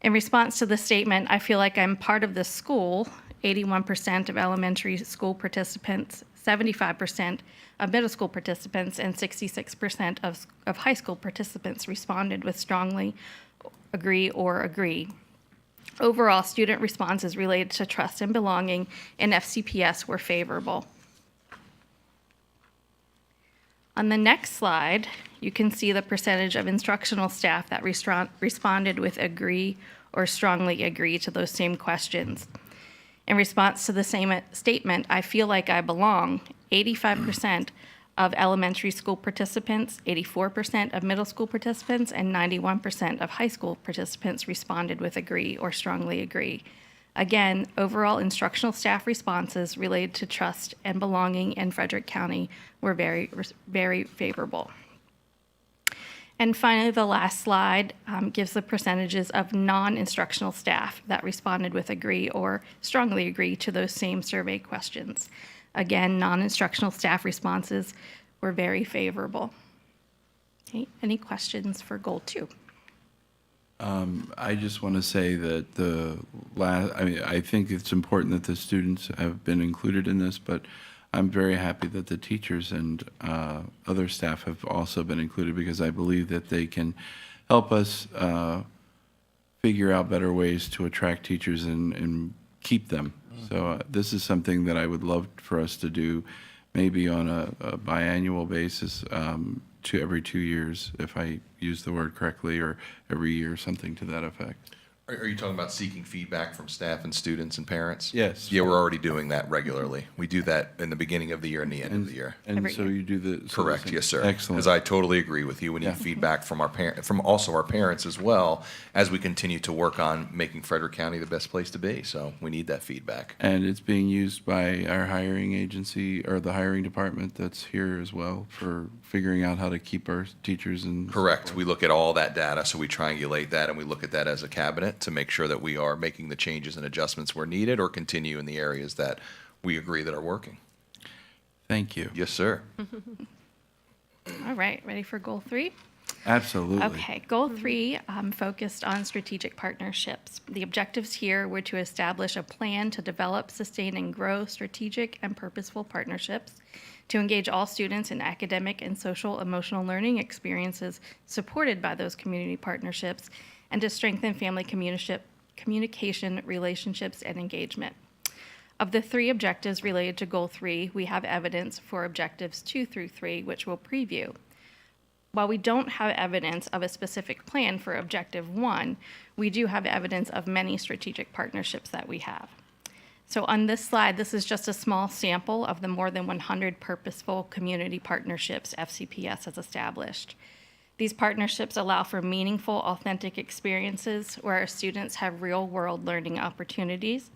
In response to the statement, "I feel like I'm part of this school," 81% of elementary school participants, 75% of middle school participants, and 66% of high school participants responded with strongly agree or agree. Overall, student responses related to trust and belonging in FCPS were favorable. On the next slide, you can see the percentage of instructional staff that responded with agree or strongly agree to those same questions. In response to the same statement, "I feel like I belong," 85% of elementary school participants, 84% of middle school participants, and 91% of high school participants responded with agree or strongly agree. Again, overall instructional staff responses related to trust and belonging in Frederick County were very, very favorable. And finally, the last slide gives the percentages of non-instructional staff that responded with agree or strongly agree to those same survey questions. Again, non-instructional staff responses were very favorable. Okay, any questions for goal 2? I just want to say that I think it's important that the students have been included in this, but I'm very happy that the teachers and other staff have also been included because I believe that they can help us figure out better ways to attract teachers and keep them. So this is something that I would love for us to do maybe on a biannual basis, to every 2 years, if I use the word correctly, or every year, something to that effect. Are you talking about seeking feedback from staff and students and parents? Yes. Yeah, we're already doing that regularly. We do that in the beginning of the year and the end of the year. And Every so year. you do the. Correct, yes, sir. Excellent. Because I totally agree with you. We need feedback from from also our parents as well, as we continue to work on making Frederick County the best place to be. So we need that feedback. And it's being used by our hiring agency, or the hiring department that's here as well, for figuring out how to keep our teachers and. Correct. We look at all that data, so we triangulate that, and we look at that as a cabinet to make sure that we are making the changes and adjustments where needed, or continue in the areas that we agree that are working. Thank you. Yes, sir. All right, ready for goal 3? Absolutely. Okay, goal 3 focused on strategic partnerships. The objectives here were to establish a plan to develop, sustain, and grow strategic and purposeful partnerships, to engage all students in academic and social emotional learning experiences supported by those community partnerships, and to strengthen family communication, relationships, and engagement. Of the 3 objectives related to goal 3, we have evidence for objectives 2 through 3, which we'll preview. While we don't have evidence of a specific plan for objective 1, we do have evidence of many strategic partnerships that we have. So on this slide, this is just a small sample of the more than 100 purposeful community partnerships FCPS has established. These partnerships allow for meaningful, authentic experiences where our students have real-world learning opportunities.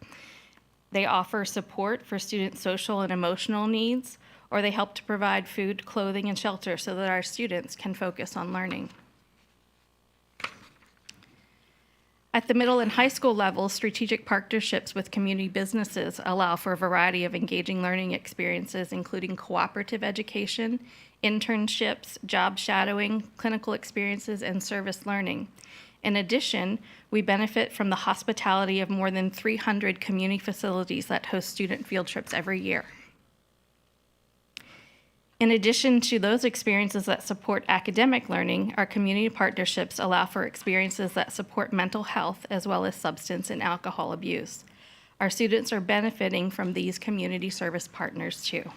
They offer support for students' social and emotional needs, or they help to provide food, clothing, and shelter so that our students can focus on learning. At the middle and high school level, strategic partnerships with community businesses allow for a variety of engaging learning experiences, including cooperative education, internships, job shadowing, clinical experiences, and service learning. In addition, we benefit from the hospitality of more than 300 community facilities that host student field trips every year. In addition to those experiences that support academic learning, our community partnerships allow for experiences that support mental health as well as substance and alcohol abuse. Our students are benefiting from these community service partners too.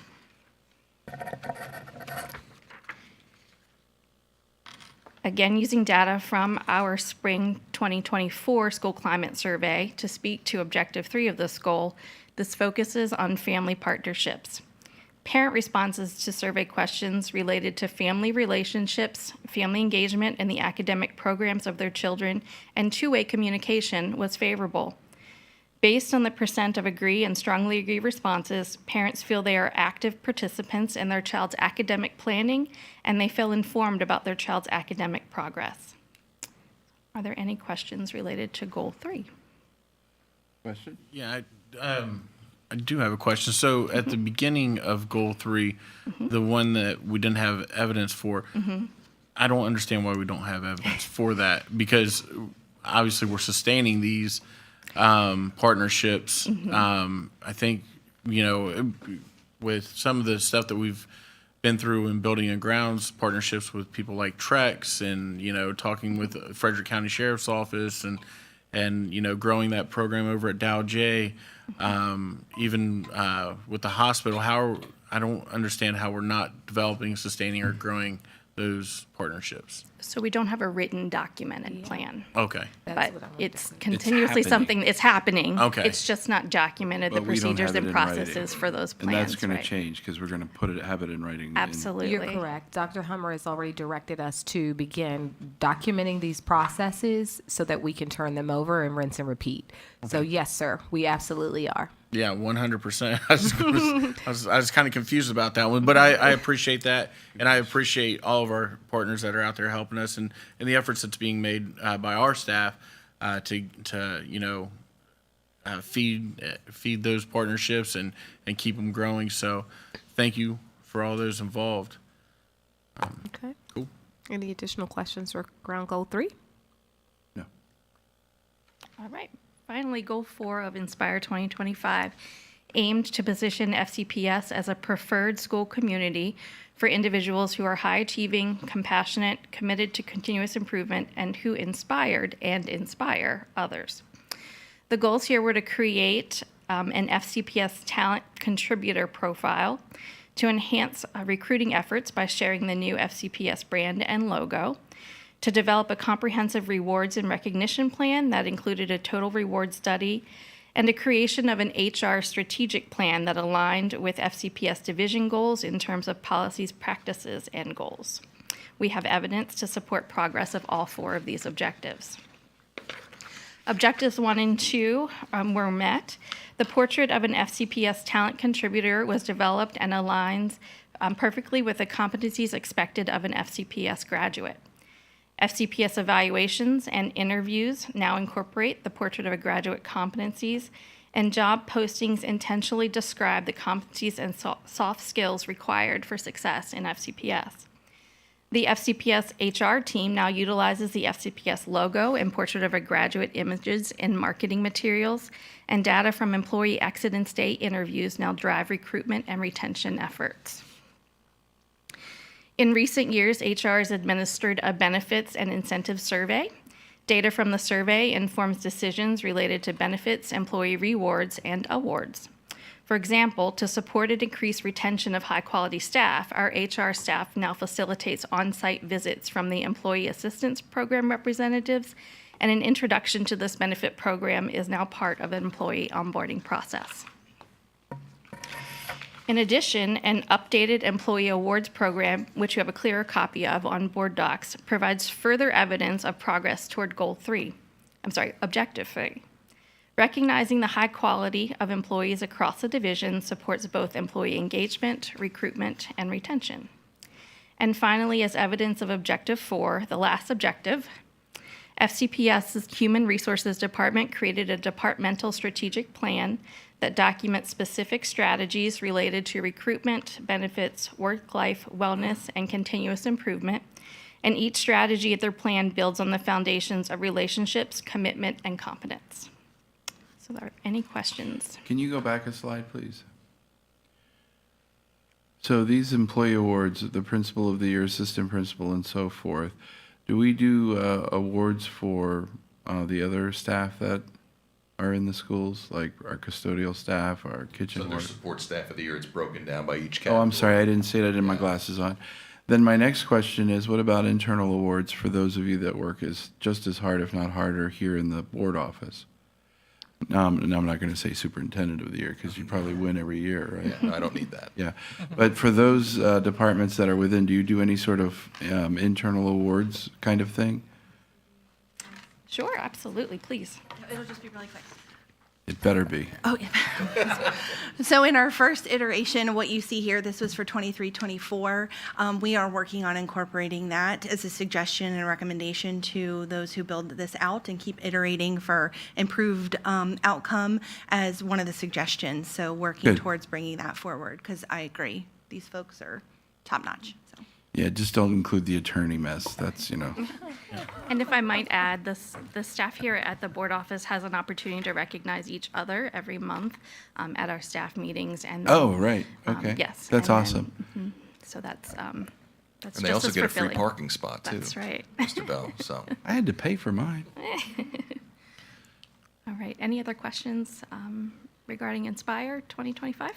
Again, using data from our spring 2024 school climate survey to speak to objective 3 of this goal, this focuses on family partnerships. Parent responses to survey questions related to family relationships, family engagement in the academic programs of their children, and two-way communication was favorable. Based on the percent of agree and strongly agree responses, parents feel they are active participants in their child's academic planning, and they feel informed about their child's academic progress. Are there any questions related to Goal 3? Question? Yeah, I do have a question. So at the beginning of Goal 3, the one that we didn't have evidence for, I don't understand why we don't have evidence for that, because obviously we're sustaining these partnerships. I think, with some of the stuff that we've been through in building and grounds partnerships with people like Trex and, talking with Frederick County Sheriff's Office and growing that program over at Dow J, even with the hospital, I don't understand how we're not developing, sustaining, or growing those partnerships. So we don't have a written documented plan, Okay. but it's continuously happening. something, it's happening. Okay. It's just not documented, the But we don't procedures have it and in writing. processes for those And plans. that's going to right. change because we're going to have it in writing. Absolutely. You're correct. Dr. Hummer has already directed us to begin documenting these processes so that we can turn them over and rinse and repeat. So yes, sir, we absolutely are. Yeah, 100%. I was kind of confused about that one, but I appreciate that, and I appreciate all of our partners that are out there helping us, and the efforts that's being made by our staff to feed those partnerships and keep them growing. So, thank you for all those involved. Okay. Cool. Any additional questions around Goal 3? No. All right. Finally, Goal 4 of Inspire 2025 aimed to position FCPS as a preferred school community for individuals who are high-achieving, compassionate, committed to continuous improvement, and who inspired and inspire others. The goals here were to create an FCPS talent contributor profile, to enhance recruiting efforts by sharing the new FCPS brand and logo, to develop a comprehensive rewards and recognition plan that included a total reward study, and a creation of an HR strategic plan that aligned with FCPS division goals in terms of policies, practices, and goals. We have evidence to support progress of all 4 of these objectives. Objectives 1 and 2 were met. The portrait of an FCPS talent contributor was developed and aligns perfectly with the competencies expected of an FCPS graduate. FCPS evaluations and interviews now incorporate the portrait of a graduate competencies, and job postings intentionally describe the competencies and soft skills required for success in FCPS. The FCPS HR team now utilizes the FCPS logo and portrait of a graduate images in marketing materials, and data from employee exit and stay interviews now drive recruitment and retention efforts. In recent years, HR has administered a benefits and incentives survey. Data from the survey informs decisions related to benefits, employee rewards, and awards. For example, to support and increase retention of high-quality staff, our HR staff now facilitates on-site visits from the Employee Assistance Program representatives, and an introduction to this benefit program is now part of an employee onboarding process. In addition, an updated employee awards program, which you have a clearer copy of on board docs, provides further evidence of progress toward objective 3. Recognizing the high quality of employees across the division supports both employee engagement, recruitment, and retention. And finally, as evidence of objective 4, the last objective, FCPS's Human Resources Department created a departmental strategic plan that documents specific strategies related to recruitment, benefits, work-life wellness, and continuous improvement. And each strategy of their plan builds on the foundations of relationships, commitment, and competence. So are there any questions? Can you go back a slide, please? So these employee awards, the principal of the year, assistant principal, and so forth, do we do awards for the other staff that are in the schools, like our custodial staff, our kitchen So their work? support staff of the year, it's broken down by each Oh, category. I'm sorry, I didn't see it, I didn't have my glasses on. Then my next question is, what about internal awards for those of you that work just as hard, if not harder, here in the board office? And I'm not going to say superintendent of the year, because you probably win every year, right? Yeah, no, I don't need that. Yeah, but for those departments that are within, do you do any sort of internal awards kind of thing? Sure, absolutely, please. It'll just be really quick. It better be. Oh, yeah. So in our first iteration, what you see here, this was for 23-24. We are working on incorporating that as a suggestion and recommendation to those who build this out and keep iterating for improved outcome as one of the suggestions. So working Good. towards bringing that forward, because I agree, these folks are top notch. So. Yeah, just don't include the attorney mess. That's, And if I might add, the staff here at the board office has an opportunity to recognize each other every month at our staff meetings. And Oh, right. Okay. yes, That's and then- awesome. So that's And just they also as get a free fulfilling. parking spot, too. That's right. Mr. Bell, so. I had to pay for mine. All right. Any other questions regarding Inspire 2025?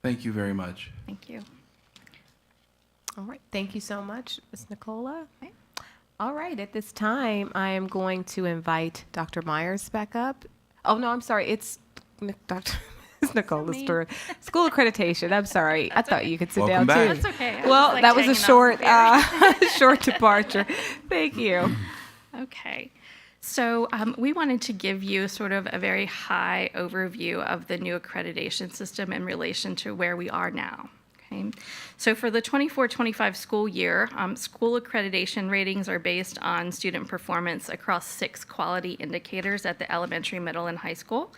Thank you very much. Thank you. All right, thank you so much, Ms. Nicola. All right, at this time, I am going to invite Dr. Myers back up. Oh, no, I'm sorry, it's Dr. Ms. Nicola's me. turn. School accreditation, I'm sorry. I thought you could sit Welcome down, back. too. That's okay. I Well, was, like, that was a hanging off short, short departure. Thank you. Okay. So we wanted to give you sort of a very high overview of the new accreditation system in relation to where we are now. Okay. So for the 24-25 school year, school accreditation ratings are based on student performance across 6 quality indicators at the elementary, middle, and high school.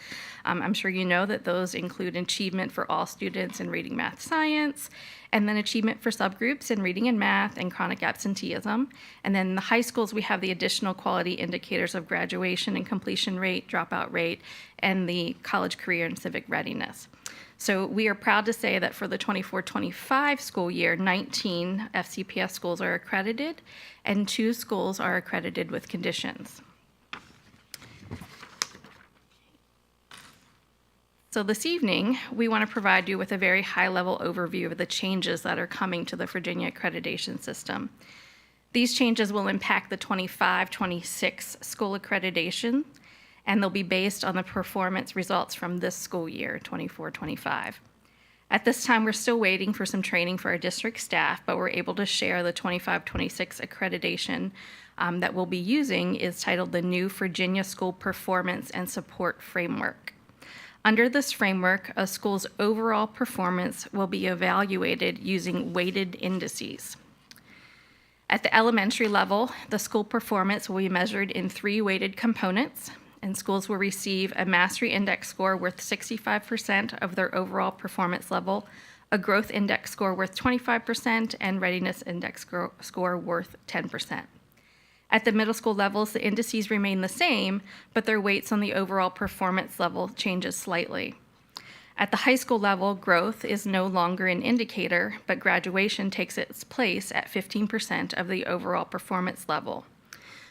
I'm sure you know that those include achievement for all students in reading, math, science, and then achievement for subgroups in reading and math and chronic absenteeism. And then in the high schools, we have the additional quality indicators of graduation and completion rate, dropout rate, and the college career and civic readiness. So we are proud to say that for the 24-25 school year, 19 FCPS schools are accredited, and 2 schools are accredited with conditions. So this evening, we want to provide you with a very high-level overview of the changes that are coming to the Virginia accreditation system. These changes will impact the 25-26 school accreditation, and they'll be based on the performance results from this school year, 24-25. At this time, we're still waiting for some training for our district staff, but we're able to share the 25-26 accreditation that we'll be using is titled the New Virginia School Performance and Support Framework. Under this framework, a school's overall performance will be evaluated using weighted indices. At the elementary level, the school performance will be measured in 3 weighted components, and schools will receive a mastery index score worth 65% of their overall performance level, a growth index score worth 25%, and readiness index score worth 10%. At the middle school levels, the indices remain the same, but their weights on the overall performance level changes slightly. At the high school level, growth is no longer an indicator, but graduation takes its place at 15% of the overall performance level.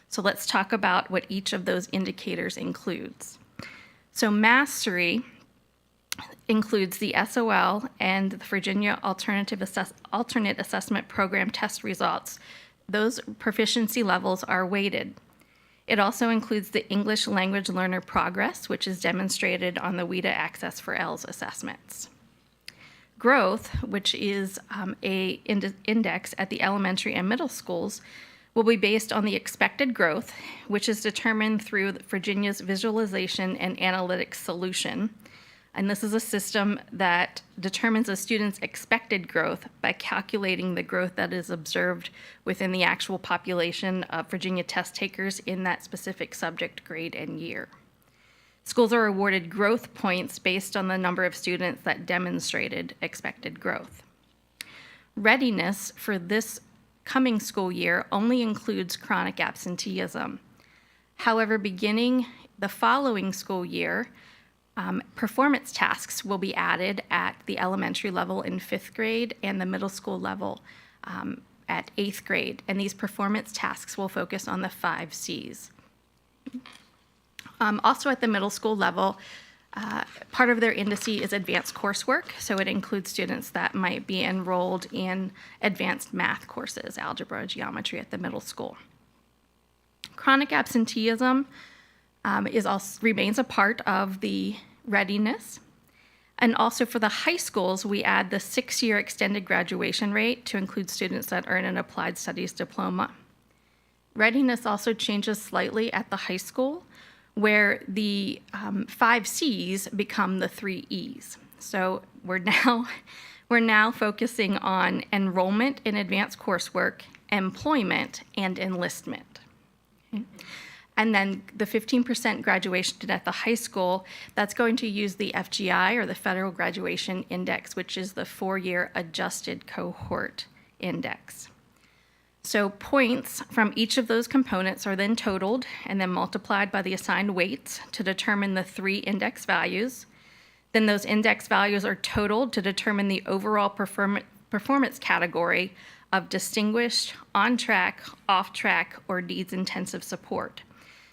So let's talk about what each of those indicators includes. So mastery includes the SOL and the Virginia Alternate Assessment Program test results. Those proficiency levels are weighted. It also includes the English language learner progress, which is demonstrated on the WIDA Access for ELS assessments. Growth, which is a index at the elementary and middle schools, will be based on the expected growth, which is determined through Virginia's visualization and analytics solution. And this is a system that determines a student's expected growth by calculating the growth that is observed within the actual population of Virginia test takers in that specific subject, grade, and year. Schools are awarded growth points based on the number of students that demonstrated expected growth. Readiness for this coming school year only includes chronic absenteeism. However, beginning the following school year, performance tasks will be added at the elementary level in 5th grade and the middle school level at 8th grade. And these performance tasks will focus on the 5 C's. Also at the middle school level, part of their indice is advanced coursework, so it includes students that might be enrolled in advanced math courses, algebra, geometry at the middle school. Chronic absenteeism remains a part of the readiness. And also for the high schools, we add the 6-year extended graduation rate to include students that earn an applied studies diploma. Readiness also changes slightly at the high school, where the 5 C's become the 3 E's. So we're now focusing on enrollment in advanced coursework, employment, and enlistment. Okay. And then the 15% graduation at the high school, that's going to use the FGI, or the Federal Graduation Index, which is the 4-year adjusted cohort index. So points from each of those components are then totaled and then multiplied by the assigned weights to determine the 3 index values. Then those index values are totaled to determine the overall performance category of distinguished, on track, off track, or needs intensive support.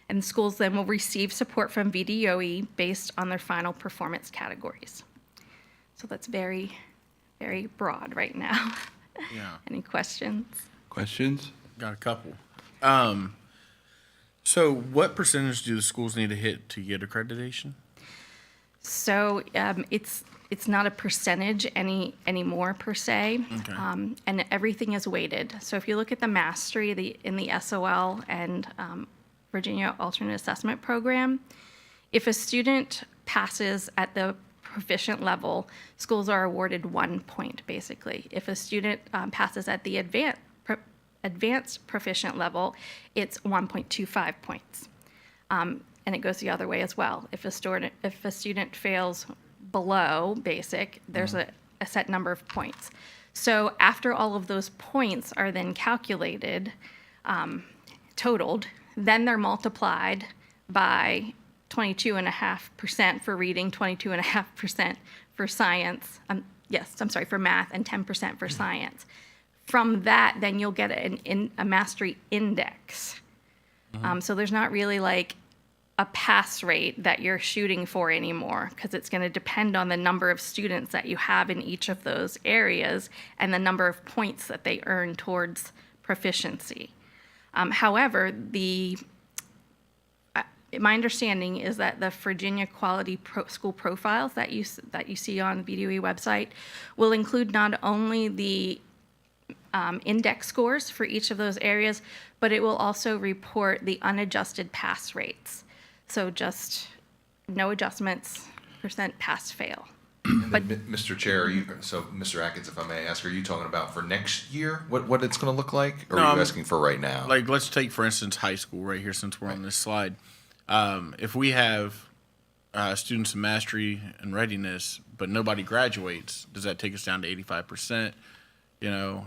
And schools then will receive support from VDOE based on their final performance categories. So that's very, very broad right now. Yeah. Any questions? Questions? Got a couple. So what percentage do the schools need to hit to get accreditation? So it's not a percentage anymore per se, Okay. and everything is weighted. So if you look at the mastery in the SOL and Virginia Alternate Assessment Program, if a student passes at the proficient level, schools are awarded 1 point basically. If a student passes at the advanced proficient level, it's 1.25 points. And it goes the other way as well. If a student fails below basic, there's a set number of points. So after all of those points are then calculated, totaled, then they're multiplied by 22.5% for reading, 22.5% for science, for math, and 10% for science. From that, then you'll get a mastery index. So there's not really like a pass rate that you're shooting for anymore, because it's going to depend on the number of students that you have in each of those areas and the number of points that they earn towards proficiency. However, my understanding is that the Virginia Quality School Profiles that you see on the VDOE website will include not only the index scores for each of those areas, but it will also report the unadjusted pass rates. So just no adjustments, percent pass fail. But Mr. Chair, Mr. Atkins, if I may ask, are you talking about for next year, what it's going to look like? Or are you asking for right now? Like, let's take, for instance, high school right here, since we're on this slide. If we have students in mastery and readiness, but nobody graduates, does that take us down to 85%? Yeah,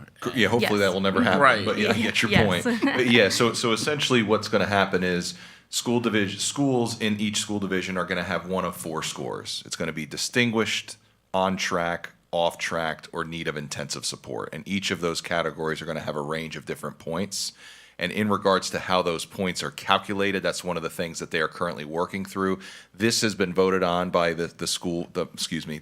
hopefully Yes. that will never happen. Right. But yeah, I get your Yes. point. But yeah, so essentially what's going to happen is schools in each school division are going to have one of 4 scores. It's going to be distinguished, on track, off track, or need of intensive support. And each of those categories are going to have a range of different points. And in regards to how those points are calculated, that's one of the things that they are currently working through. This has been voted on by the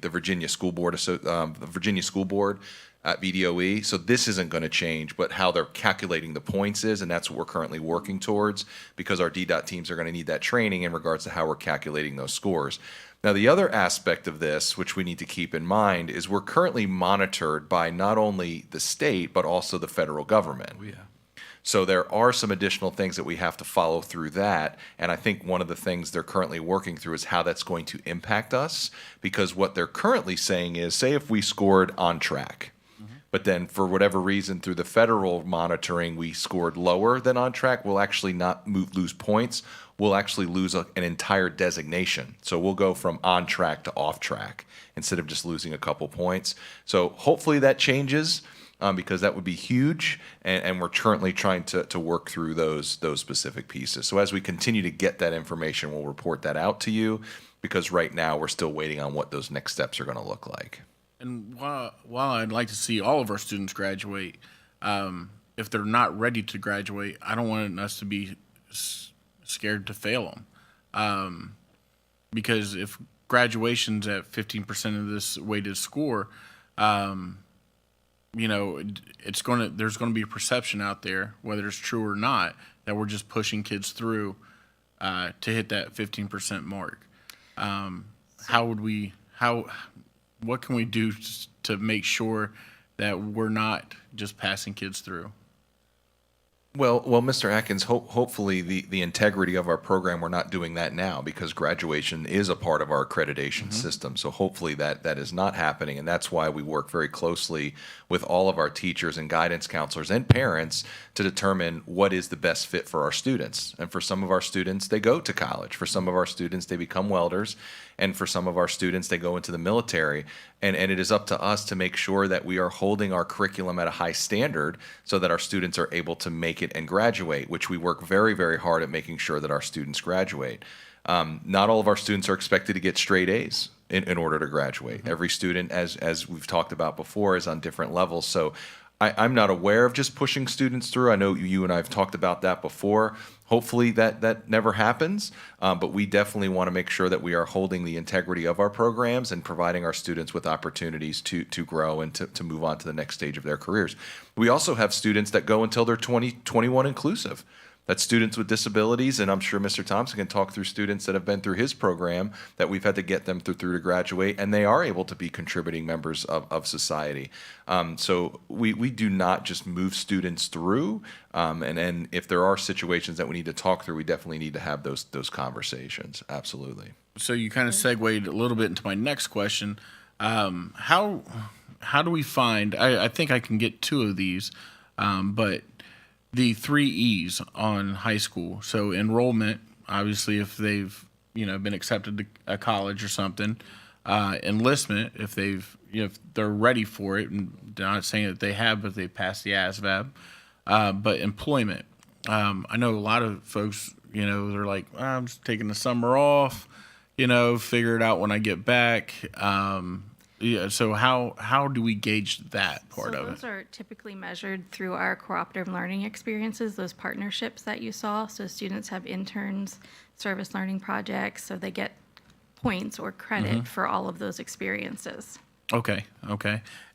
Virginia School Board, the Virginia School Board at VDOE. So this isn't going to change, but how they're calculating the points is, and that's what we're currently working towards, because our DDOT teams are going to need that training in regards to how we're calculating those scores. Now, the other aspect of this, which we need to keep in mind, is we're currently monitored by not only the state, but also the federal government. Oh, yeah. So there are some additional things that we have to follow through that. And I think one of the things they're currently working through is how that's going to impact us. Because what they're currently saying is, say if we scored on track, but then for whatever reason through the federal monitoring we scored lower than on track, we'll actually not lose points. We'll actually lose an entire designation. So we'll go from on track to off track instead of just losing a couple points. So hopefully that changes. Because that would be huge, and we're currently trying to work through those specific pieces. So as we continue to get that information, we'll report that out to you, because right now we're still waiting on what those next steps are going to look like. And while I'd like to see all of our students graduate, if they're not ready to graduate, I don't want us to be scared to fail them. Because if graduation's at 15% of this weighted score, you know, there's gonna be a perception out there, whether it's true or not, that we're just pushing kids through to hit that 15% mark. What can we do to make sure that we're not just passing kids through? Well, Mr. Atkins, hopefully the integrity of our program, we're not doing that now, because graduation is a part of our accreditation system. So hopefully that is not happening, and that's why we work very closely with all of our teachers and guidance counselors and parents to determine what is the best fit for our students. And for some of our students, they go to college. For some of our students, they become welders. And for some of our students, they go into the military. And it is up to us to make sure that we are holding our curriculum at a high standard so that our students are able to make it and graduate, which we work very, very hard at making sure that our students graduate. Not all of our students are expected to get straight A's in order to graduate. Every student, as we've talked about before, is on different levels. So I'm not aware of just pushing students through. I know you and I have talked about that before. Hopefully that never happens, but we definitely want to make sure that we are holding the integrity of our programs and providing our students with opportunities to grow and to move on to the next stage of their careers. We also have students that go until they're 21 inclusive. That's students with disabilities, and I'm sure Mr. Thompson can talk through students that have been through his program that we've had to get them through to graduate, and they are able to be contributing members of society. So we do not just move students through, and if there are situations that we need to talk through, we definitely need to have those conversations. Absolutely. So you kind of segued a little bit into my next question. How do we find? I think I can get two of these, but the 3 E's on high school. So enrollment, obviously, if they've been accepted to a college or something. Enlistment, if they're ready for it, and not saying that they have, but they passed the ASVAB. But employment, I know a lot of folks, they're like, I'm just taking the summer off, figure it out when I get back. Yeah. So how do we gauge that part of it? Those are typically measured through our cooperative learning experiences, those partnerships that you saw. So students have interns, service learning projects, so they get points or credit for all of those experiences. Okay.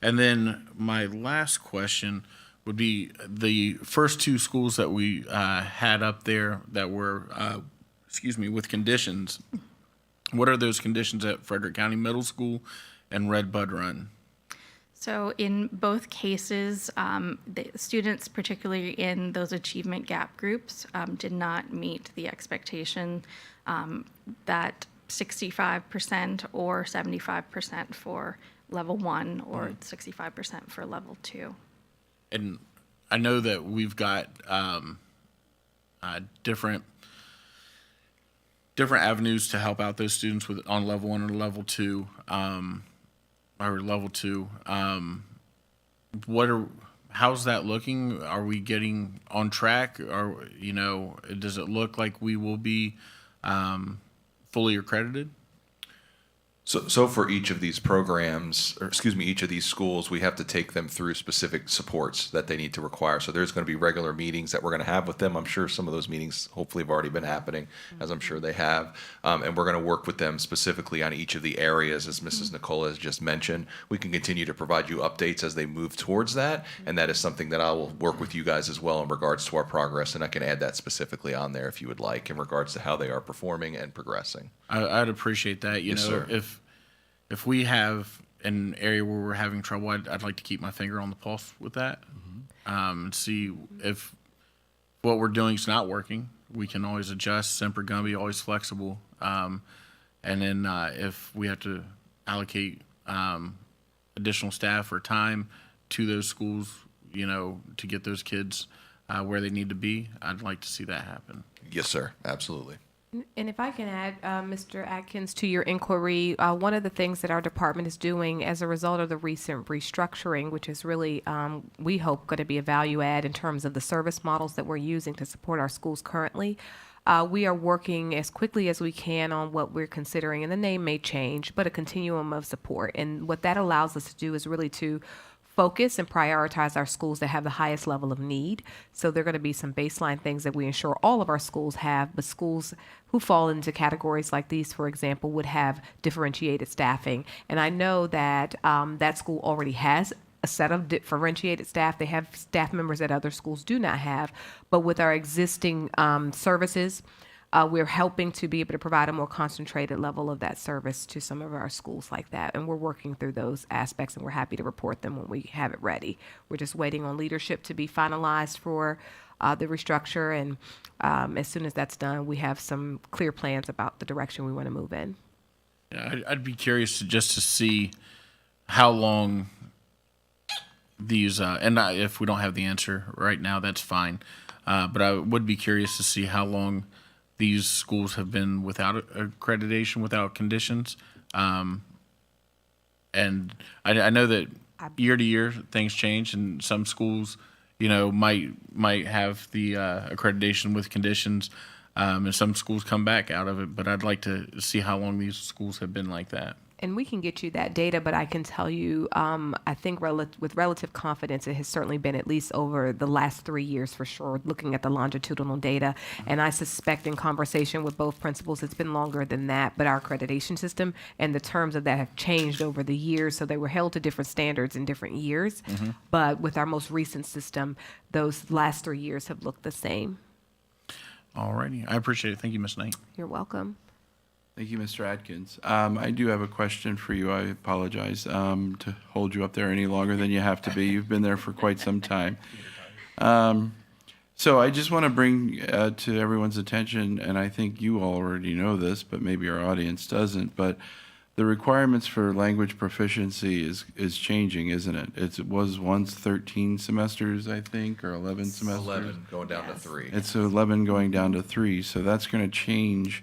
And then my last question would be the first 2 schools that we had up there that were, with conditions. What are those conditions at Frederick County Middle School and Red Bud Run? So in both cases, the students, particularly in those achievement gap groups, did not meet the expectation that 65% or 75% for level 1 or 65% for level 2. And I know that we've got different avenues to help out those students on level 1 or level 2. How's that looking? Are we getting on track? Or does it look like we will be fully accredited? So for each of these programs, or excuse me, each of these schools, we have to take them through specific supports that they need to require. So there's going to be regular meetings that we're going to have with them. I'm sure some of those meetings hopefully have already been happening, as I'm sure they have. And we're going to work with them specifically on each of the areas, as Mrs. Nicola has just mentioned. We can continue to provide you updates as they move towards that. And that is something that I will work with you guys as well in regards to our progress. And I can add that specifically on there if you would like in regards to how they are performing and progressing. I'd appreciate that. You Yes, know, sir. if we have an area where we're having trouble, I'd like to keep my finger on the pulse with that. And see if what we're doing is not working. We can always adjust. Semper Gumby, always flexible. And then if we have to allocate additional staff or time to those schools, you know, to get those kids where they need to be, I'd like to see that happen. Yes, sir. Absolutely. And if I can add, Mr. Atkins, to your inquiry, one of the things that our department is doing as a result of the recent restructuring, which is really, we hope, going to be a value add in terms of the service models that we're using to support our schools currently, we are working as quickly as we can on what we're considering, and the name may change, but a continuum of support. And what that allows us to do is really to focus and prioritize our schools that have the highest level of need. So there are going to be some baseline things that we ensure all of our schools have, but schools who fall into categories like these, for example, would have differentiated staffing. And I know that that school already has a set of differentiated staff. They have staff members that other schools do not have. But with our existing services, we're helping to be able to provide a more concentrated level of that service to some of our schools like that. And we're working through those aspects, and we're happy to report them when we have it ready. We're just waiting on leadership to be finalized for the restructure. And as soon as that's done, we have some clear plans about the direction we want to move in. Yeah, I'd be curious just to see how long these, if we don't have the answer right now, that's fine. But I would be curious to see how long these schools have been without accreditation, without conditions. And I know that year to year things change, and some schools, you know, might have the accreditation with conditions, and some schools come back out of it. But I'd like to see how long these schools have been like that. And we can get you that data, but I can tell you, I think with relative confidence, it has certainly been at least over the last 3 years for sure, looking at the longitudinal data. And I suspect in conversation with both principals, it's been longer than that. But our accreditation system and the terms of that have changed over the years. So they were held to different standards in different years. But with our most recent system, those last 3 years have looked the same. All righty. I appreciate it. Thank you, Ms. Knight. You're welcome. Thank you, Mr. Atkins. I do have a question for you. I apologize to hold you up there any longer than you have to be. You've been there for quite some time. So I just want to bring to everyone's attention, and I think you all already know this, but maybe our audience doesn't, but the requirements for language proficiency is changing, isn't it? It was once 13 semesters, I think, or 11 semesters. 11 going down to 3. It's 11 going down to 3, so that's going to change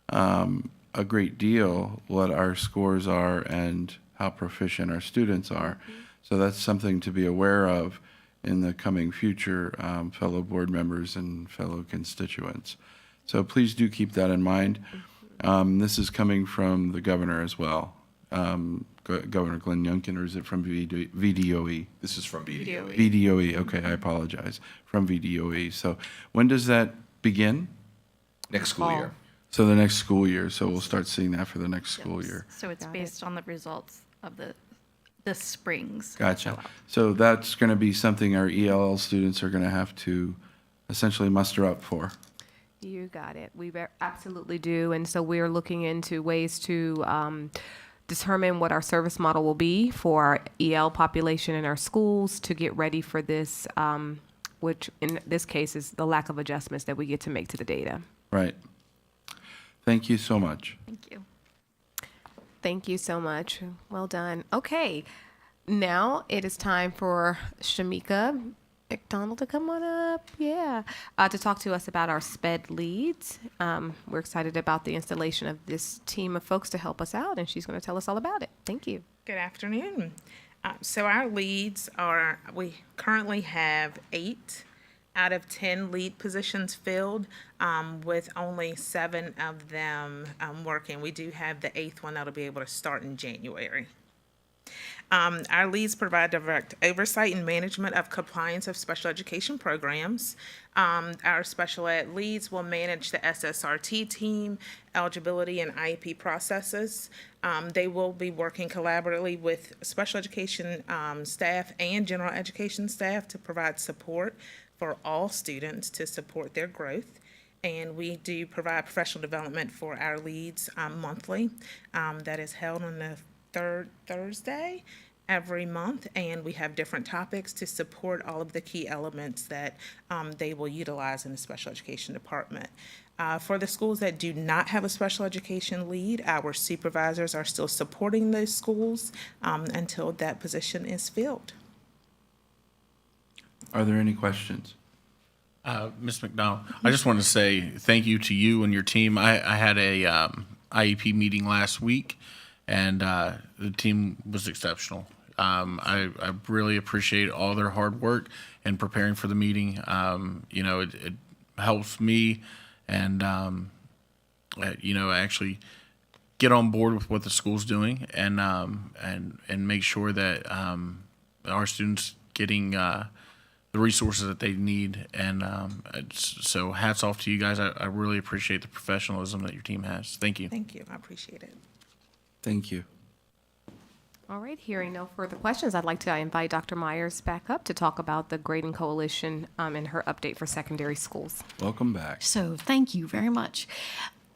a great deal what our scores are and how proficient our students are. So that's something to be aware of in the coming future, fellow board members and fellow constituents. So please do keep that in mind. This is coming from the governor as well. Governor Glenn Youngkin, or is it from VDOE? This is from BDOE. VDOE, okay, I apologize, from VDOE. So when does that begin? Next school year. So the next school year, so we'll start seeing that for the next school year. So it's based on the results of the springs. Gotcha. So that's going to be something our ELL students are going to have to essentially muster up for. You got it. We absolutely do. And so we're looking into ways to determine what our service model will be for our EL population in our schools to get ready for this, which in this case is the lack of adjustments that we get to make to the data. Right. Thank you so much. Thank you. Thank you so much. Well done. Okay. Now it is time for Shamika McDonald to come on up. Yeah. To talk to us about our SPED leads. We're excited about the installation of this team of folks to help us out, and she's going to tell us all about it. Thank you. Good afternoon. So our leads are, we currently have 8 out of 10 lead positions filled, with only 7 of them working. We do have the 8th one that'll be able to start in January. Our leads provide direct oversight and management of compliance of special education programs. Our special ed leads will manage the SSRT team, eligibility and IEP processes. They will be working collaboratively with special education staff and general education staff to provide support for all students to support their growth. And we do provide professional development for our leads monthly. That is held on the third Thursday every month, and we have different topics to support all of the key elements that they will utilize in the special education department. For the schools that do not have a special education lead, our supervisors are still supporting those schools until that position is filled. Are there any questions? Ms. McDonald, I just want to say thank you to you and your team. I had a IEP meeting last week, and the team was exceptional. I really appreciate all their hard work in preparing for the meeting. It helps me and, actually get on board with what the school's doing and make sure that our students getting the resources that they need. And so hats off to you guys. I really appreciate the professionalism that your team has. Thank you. Thank you. I appreciate it. Thank you. All right, hearing no further questions, I'd like to invite Dr. Myers back up to talk about the Grading Coalition and her update for secondary schools. Welcome back. So thank you very much.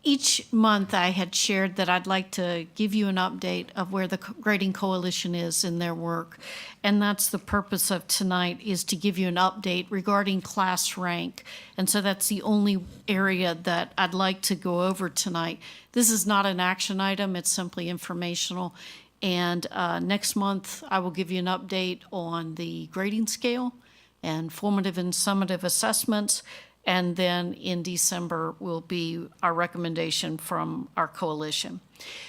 Each month I had shared that I'd like to give you an update of where the Grading Coalition is in their work. And that's the purpose of tonight, is to give you an update regarding class rank. And so that's the only area that I'd like to go over tonight. This is not an action item, it's simply informational. And next month I will give you an update on the grading scale and formative and summative assessments. And then in December will be our recommendation from our coalition.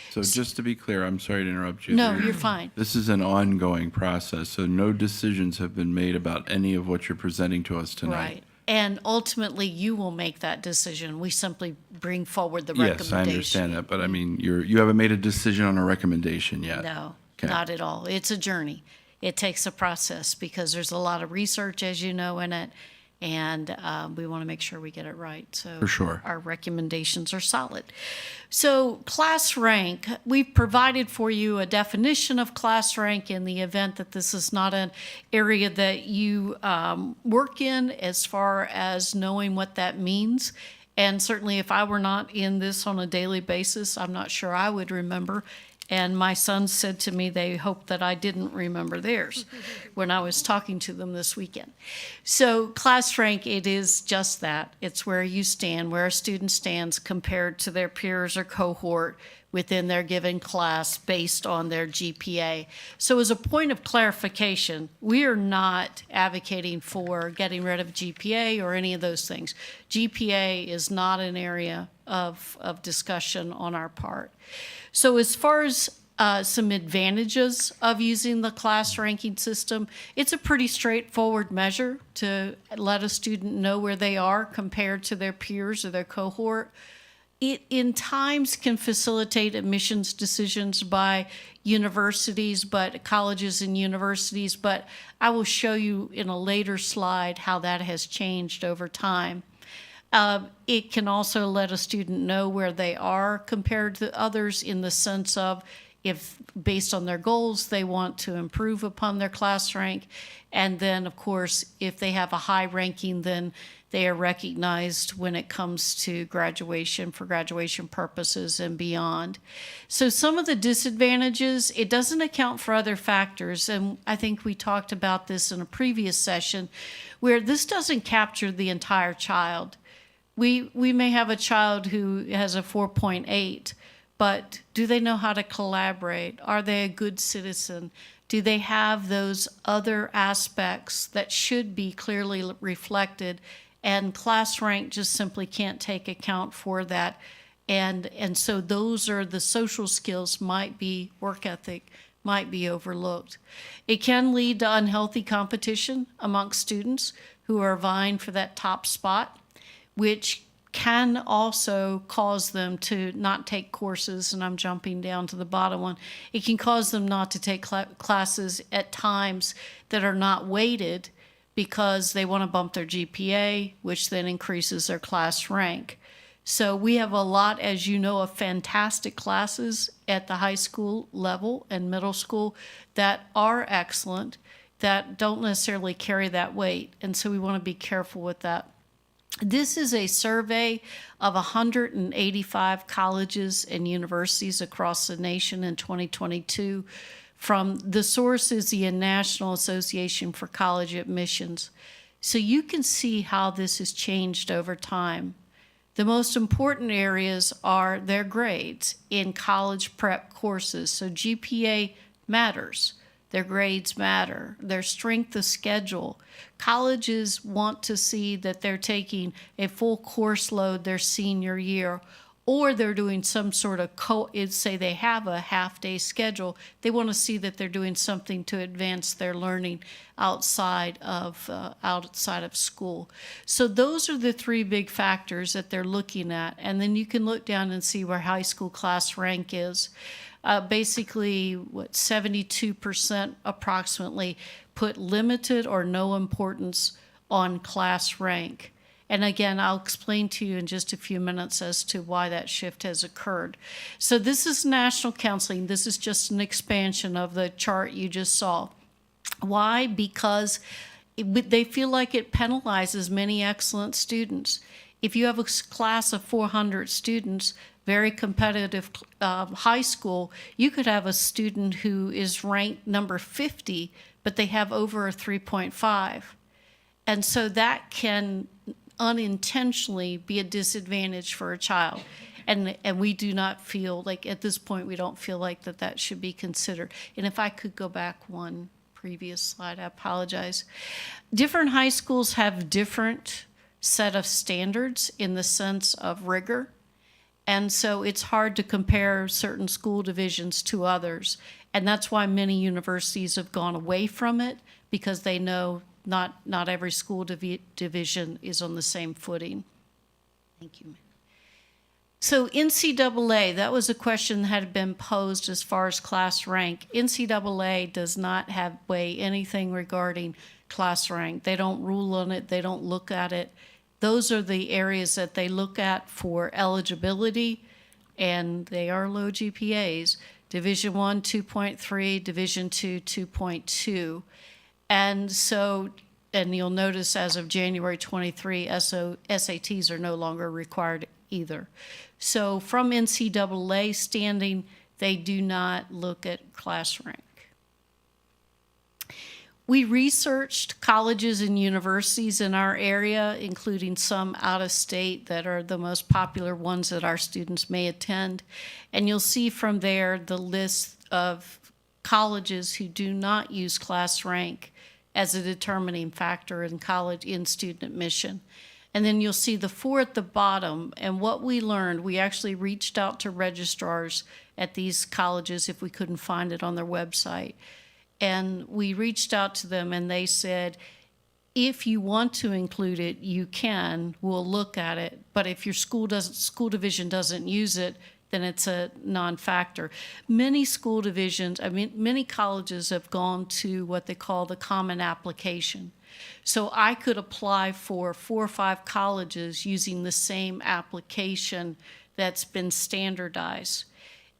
So just to be clear, I'm sorry to interrupt you. No, you're fine. This is an ongoing process, so no decisions have been made about any of what you're presenting to us tonight. Right. And ultimately, you will make that decision. We simply bring forward the Yes, recommendation. I understand that, but I mean, you haven't made a decision on a recommendation yet. No, Okay. not at all. It's a journey. It takes a process because there's a lot of research, as you know, in it. And we want to make sure we get it right. So For sure. our recommendations are solid. So class rank, we've provided for you a definition of class rank in the event that this is not an area that you work in, as far as knowing what that means. And certainly if I were not in this on a daily basis, I'm not sure I would remember. And my sons said to me they hoped that I didn't remember theirs when I was talking to them this weekend. So class rank, it is just that. It's where you stand, where a student stands compared to their peers or cohort within their given class based on their GPA. So as a point of clarification, we are not advocating for getting rid of GPA or any of those things. GPA is not an area of discussion on our part. So as far as some advantages of using the class ranking system, it's a pretty straightforward measure to let a student know where they are compared to their peers or their cohort. It in times can facilitate admissions decisions by universities, but colleges and universities, but I will show you in a later slide how that has changed over time. It can also let a student know where they are compared to others, in the sense of if, based on their goals, they want to improve upon their class rank. And then, of course, if they have a high ranking, then they are recognized when it comes to graduation, for graduation purposes and beyond. So some of the disadvantages, it doesn't account for other factors. And I think we talked about this in a previous session, where this doesn't capture the entire child. We may have a child who has a 4.8, but do they know how to collaborate? Are they a good citizen? Do they have those other aspects that should be clearly reflected? And class rank just simply can't take account for that. And so those are the social skills, might be work ethic, might be overlooked. It can lead to unhealthy competition amongst students who are vying for that top spot, which can also cause them to not take courses, and I'm jumping down to the bottom one. It can cause them not to take classes at times that are not weighted because they want to bump their GPA, which then increases their class rank. So we have a lot, as you know, of fantastic classes at the high school level and middle school that are excellent, that don't necessarily carry that weight. And so we want to be careful with that. This is a survey of 185 colleges and universities across the nation in 2022. From the source is the National Association for College Admissions. So you can see how this has changed over time. The most important areas are their grades in college prep courses. So GPA matters. Their grades matter. Their strength of schedule. Colleges want to see that they're taking a full course load their senior year, or they're doing some sort of say they have a half-day schedule. They want to see that they're doing something to advance their learning outside of school. So those are the three big factors that they're looking at. And then you can look down and see where high school class rank is. Basically, 72% approximately put limited or no importance on class rank. And again, I'll explain to you in just a few minutes as to why that shift has occurred. So this is national counseling. This is just an expansion of the chart you just saw. Why? Because they feel like it penalizes many excellent students. If you have a class of 400 students, very competitive high school, you could have a student who is ranked number 50, but they have over a 3.5. And so that can unintentionally be a disadvantage for a child. And we do not feel like, at this point, we don't feel like that should be considered. And if I could go back one previous slide, I apologize. Different high schools have different set of standards in the sense of rigor. And so it's hard to compare certain school divisions to others. And that's why many universities have gone away from it, because they know not every school division is on the same footing. Thank you. So NCAA, that was a question that had been posed as far as class rank. NCAA does not weigh anything regarding class rank. They don't rule on it. They don't look at it. Those are the areas that they look at for eligibility, and they are low GPAs. Division I, 2.3, Division II, 2.2. And so, and you'll notice as of January 23, SATs are no longer required either. So from NCAA standing, they do not look at class rank. We researched colleges and universities in our area, including some out of state that are the most popular ones that our students may attend. And you'll see from there the list of colleges who do not use class rank as a determining factor in student admission. And then you'll see the 4 at the bottom. And what we learned, we actually reached out to registrars at these colleges if we couldn't find it on their website. And we reached out to them and they said, if you want to include it, you can, we'll look at it. But if your school division doesn't use it, then it's a non-factor. Many school divisions, many colleges have gone to what they call the common application. So I could apply for 4 or 5 colleges using the same application that's been standardized.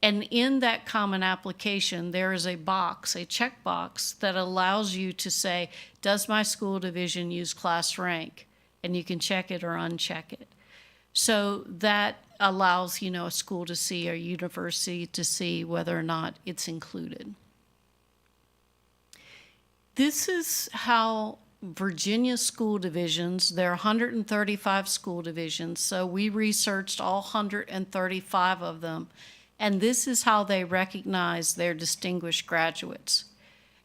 And in that common application, there is a box, a checkbox, that allows you to say, does my school division use class rank? And you can check it or uncheck it. So that allows, a school to see, or university to see whether or not it's included. This is how Virginia school divisions, there are 135 school divisions, so we researched all 135 of them. And this is how they recognize their distinguished graduates.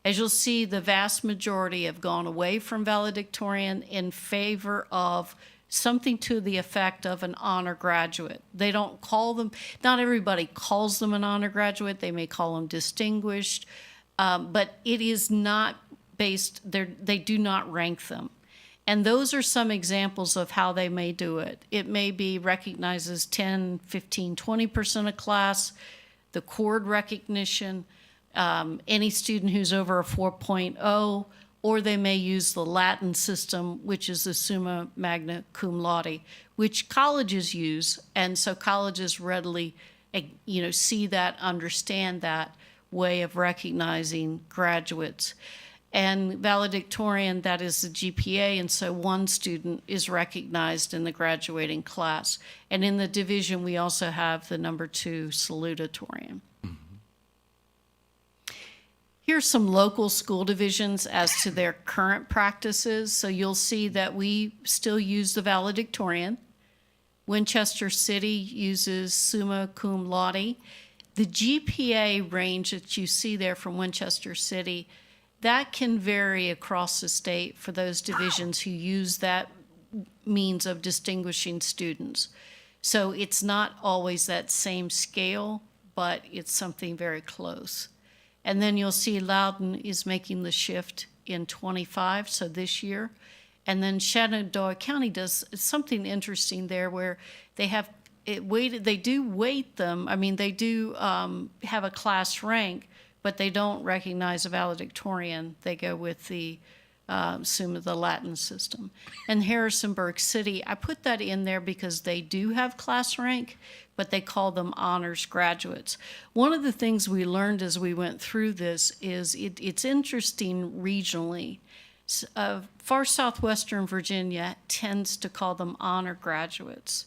As you'll see, the vast majority have gone away from valedictorian in favor of something to the effect of an honor graduate. They don't call them, not everybody calls them an honor graduate. They may call them distinguished, but it is not based, they do not rank them. And those are some examples of how they may do it. It may be recognizes 10, 15, 20% of class, the chord recognition, any student who's over a 4.0, or they may use the Latin system, which is the summa magna cum laude, which colleges use. And so colleges readily, see that, understand that way of recognizing graduates. And valedictorian, that is the GPA, and so one student is recognized in the graduating class. And in the division, we also have the number 2 salutatorian. Here's some local school divisions as to their current practices. So you'll see that we still use the valedictorian. Winchester City uses summa cum laude. The GPA range that you see there from Winchester City, that can vary across the state for those divisions who use that means of distinguishing students. So it's not always that same scale, but it's something very close. And then you'll see Loudoun is making the shift in 25, so this year. And then Shenandoah County does something interesting there where they have it weighted, they do weight them. I mean, they do have a class rank, but they don't recognize a valedictorian. They go with the the Latin system. And Harrisonburg City, I put that in there because they do have class rank, but they call them honors graduates. One of the things we learned as we went through this is it's interesting regionally. Far southwestern Virginia tends to call them honor graduates.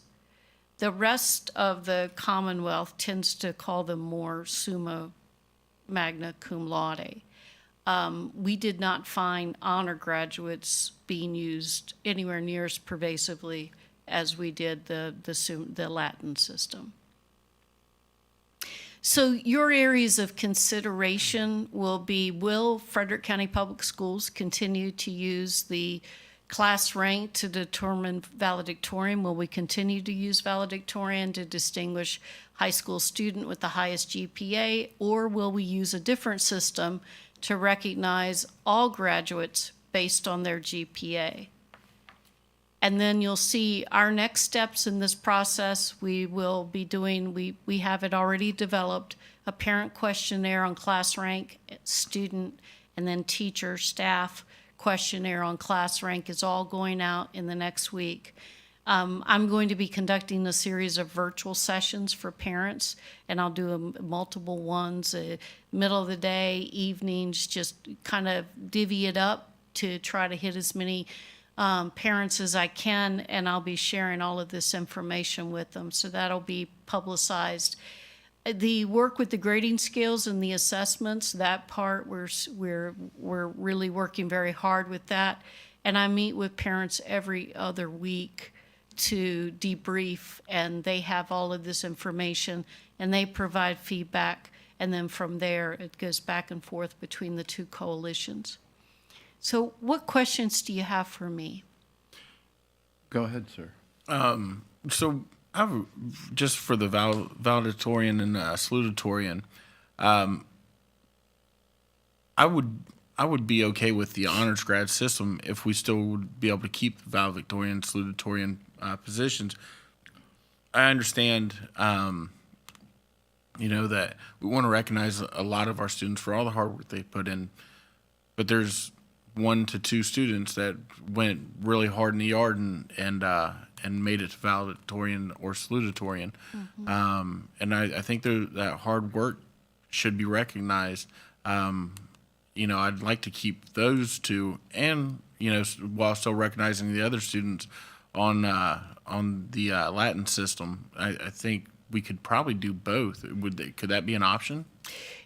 The rest of the Commonwealth tends to call them more summa magna cum laude. We did not find honor graduates being used anywhere near as pervasively as we did the Latin system. So your areas of consideration will be, will Frederick County Public Schools continue to use the class rank to determine valedictorian? Will we continue to use valedictorian to distinguish high school student with the highest GPA? Or will we use a different system to recognize all graduates based on their GPA? And then you'll see our next steps in this process. We will be doing, we have it already developed, a parent questionnaire on class rank, student, and then teacher, staff questionnaire on class rank is all going out in the next week. I'm going to be conducting a series of virtual sessions for parents, and I'll do multiple ones, middle of the day, evenings, just kind of divvy it up to try to hit as many parents as I can, and I'll be sharing all of this information with them. So that'll be publicized. The work with the grading scales and the assessments, that part, we're really working very hard with that. And I meet with parents every other week to debrief, and they have all of this information, and they provide feedback. And then from there, it goes back and forth between the two coalitions. So what questions do you have for me? Go ahead, sir. So I have, just for the valedictorian and salutatorian, I would be okay with the honors grad system if we still would be able to keep the valedictorian, salutatorian positions. I understand, that we want to recognize a lot of our students for all the hard work they put in, but there's 1 to 2 students that went really hard in the yard and made it to valedictorian or salutatorian. Mm-hmm. And I think that hard work should be recognized. I'd like to keep those 2 and, while still recognizing the other students on the Latin system. I think we could probably do both. Could that be an option?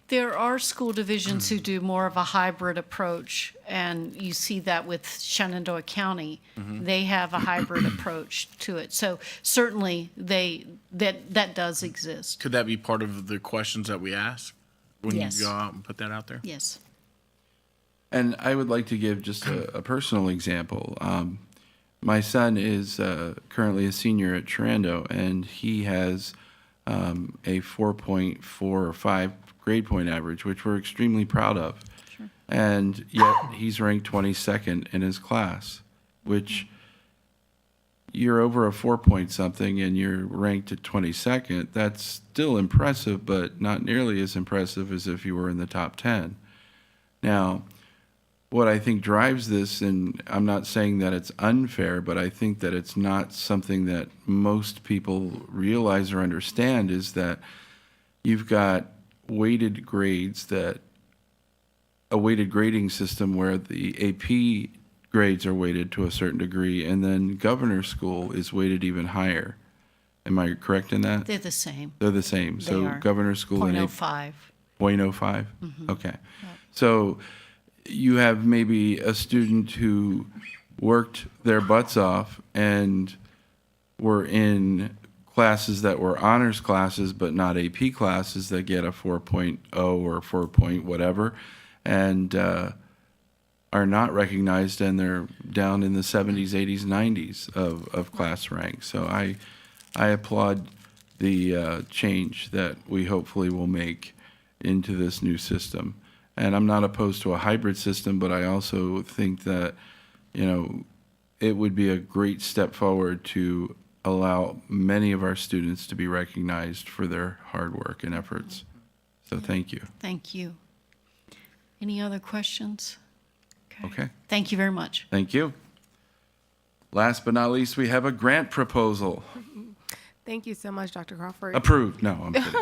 There are school divisions who do more of a hybrid approach, and you see that with Shenandoah County. Mm-hmm. They have a hybrid approach to it. So certainly that does exist. Could that be part of the questions that we ask when Yes. you go out and put that out there? Yes. And I would like to give just a personal example. My son is currently a senior at Shenandoah, and he has a 4.4 or 5 grade point average, which we're extremely proud of. Sure. And yet he's ranked 22nd in his class. which you're over a 4-point something and you're ranked at 22nd, that's still impressive, but not nearly as impressive as if you were in the top 10. Now, what I think drives this, and I'm not saying that it's unfair, but I think that it's not something that most people realize or understand, is that you've got weighted grades, that a weighted grading system where the AP grades are weighted to a certain degree, and then governor's school is weighted even higher. Am I correct in that? They're the same. They're the same. They So are. governor's school and AP 0.05. 0.05? Okay. So you have maybe a student who worked their butts off and were in classes that were honors classes but not AP classes that get a 4.0 or 4 point whatever, and are not recognized, and they're down in the 70s, 80s, 90s of class rank. So I applaud the change that we hopefully will make into this new system. And I'm not opposed to a hybrid system, but I also think that, you know, it would be a great step forward to allow many of our students to be recognized for their hard work and efforts. So thank you. Thank you. Any other questions? Okay, Thank you very much. thank you. Last but not least, we have a grant proposal. Thank you so much, Dr. Crawford. Approved. No, I'm kidding.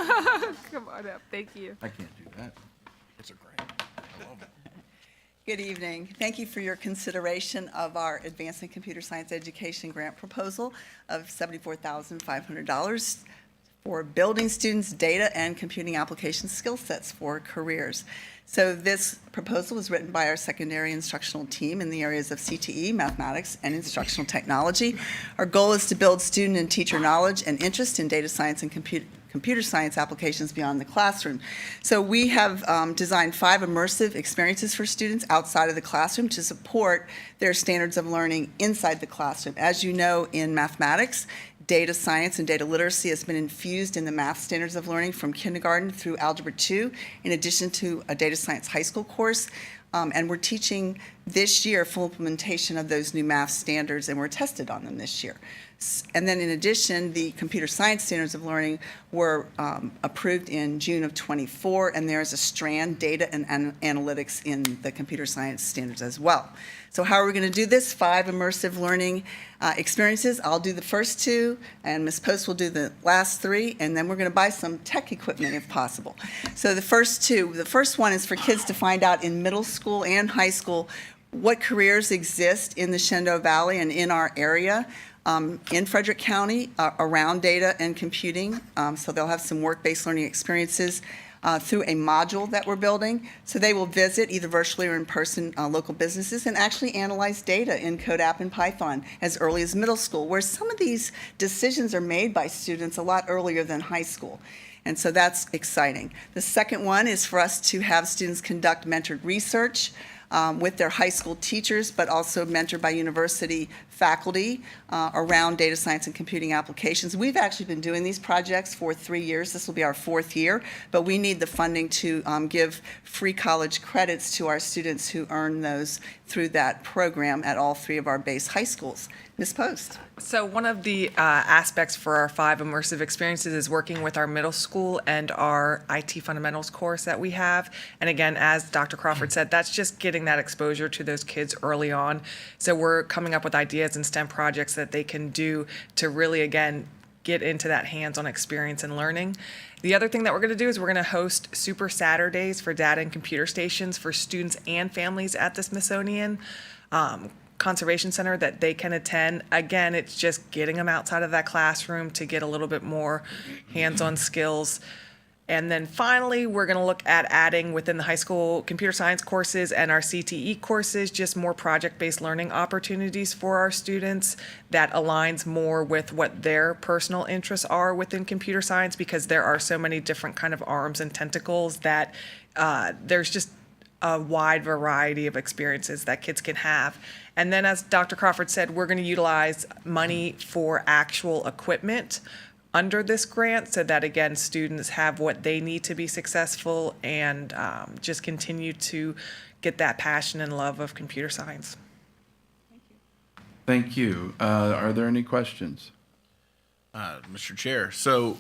Come on up. Thank you. I can't do that. Good evening. Thank you for your consideration of our Advancing Computer Science Education Grant proposal of $74,500 for building students' data and computing application skill sets for careers. So this proposal was written by our secondary instructional team in the areas of CTE, mathematics, and instructional technology. Our goal is to build student and teacher knowledge and interest in data science and computer science applications beyond the classroom. So we have designed 5 immersive experiences for students outside of the classroom to support their standards of learning inside the classroom. As you know, in mathematics, data science and data literacy has been infused in the math standards of learning from kindergarten through Algebra 2, in addition to a data science high school course. And we're teaching this year full implementation of those new math standards, and we're tested on them this year. And then in addition, the computer science standards of learning were approved in June of '24, and there's a strand, data and analytics, in the computer science standards as well. So how are we going to do this? 5 immersive learning experiences. I'll do the first 2, and Ms. Post will do the last 3, and then we're going to buy some tech equipment if possible. So the first 2, the first one is for kids to find out in middle school and high school what careers exist in the Shenandoah Valley and in our area. In Frederick County around data and computing. So they'll have some work-based learning experiences through a module that we're building. So they will visit either virtually or in person local businesses and actually analyze data in CodeApp and Python as early as middle school, where some of these decisions are made by students a lot earlier than high school. And so that's exciting. The second one is for us to have students conduct mentored research with their high school teachers, but also mentored by university faculty around data science and computing applications. We've actually been doing these projects for 3 years. This will be our 4th year, but we need the funding to give free college credits to our students who earn those through that program at all 3 of our base high schools. Ms. Post. So one of the aspects for our 5 immersive experiences is working with our middle school and our IT fundamentals course that we have. And again, as Dr. Crawford said, that's just getting that exposure to those kids early on. So we're coming up with ideas and STEM projects that they can do to really, again, get into that hands-on experience and learning. The other thing that we're going to do is we're going to host Super Saturdays for data and computer stations for students and families at the Smithsonian Conservation Center that they can attend. Again, it's just getting them outside of that classroom to get a little bit more hands-on skills. And then finally, we're going to look at adding within the high school computer science courses and our CTE courses, just more project-based learning opportunities for our students that aligns more with what their personal interests are within computer science, because there are so many different kind of arms and tentacles that there's just a wide variety of experiences that kids can have. And then, as Dr. Crawford said, we're going to utilize money for actual equipment under this grant so that, again, students have what they need to be successful and just continue to get that passion and love of computer science. Thank you. Are there any questions? Mr. Chair, so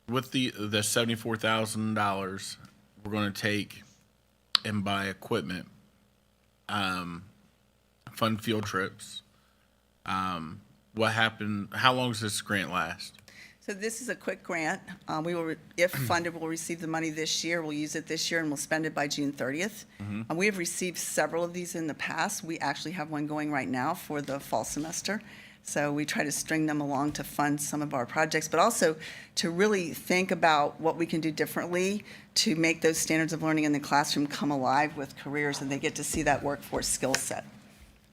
with the $74,000, we're going to take and buy equipment, fund field trips. What happened? How long does this grant last? So this is a quick grant. We will, if funded, we'll receive the money this year. We'll use it this year and we'll spend it by June 30th. We have received several of these in the past. We actually have one going right now for the fall semester. So we try to string them along to fund some of our projects, but also to really think about what we can do differently to make those standards of learning in the classroom come alive with careers and they get to see that workforce skill set.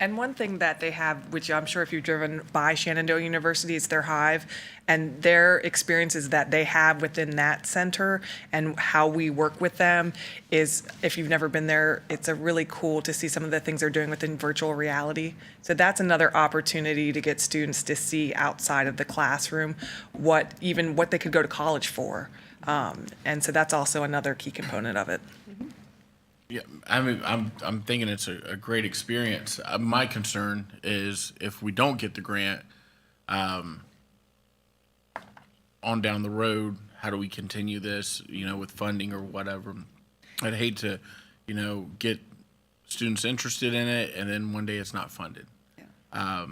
And one thing that they have, which I'm sure if you've driven by Shenandoah University, is their Hive, and their experiences that they have within that center and how we work with them is, if you've never been there, it's a really cool to see some of the things they're doing within virtual reality. So that's another opportunity to get students to see outside of the classroom what they could go to college for. And so that's also another key component of it. Yeah, I mean, I'm thinking it's a great experience. My concern is if we don't get the grant, on down the road, how do we continue this, with funding or whatever? I'd hate to, get students interested in it and then one day it's not funded. Yeah.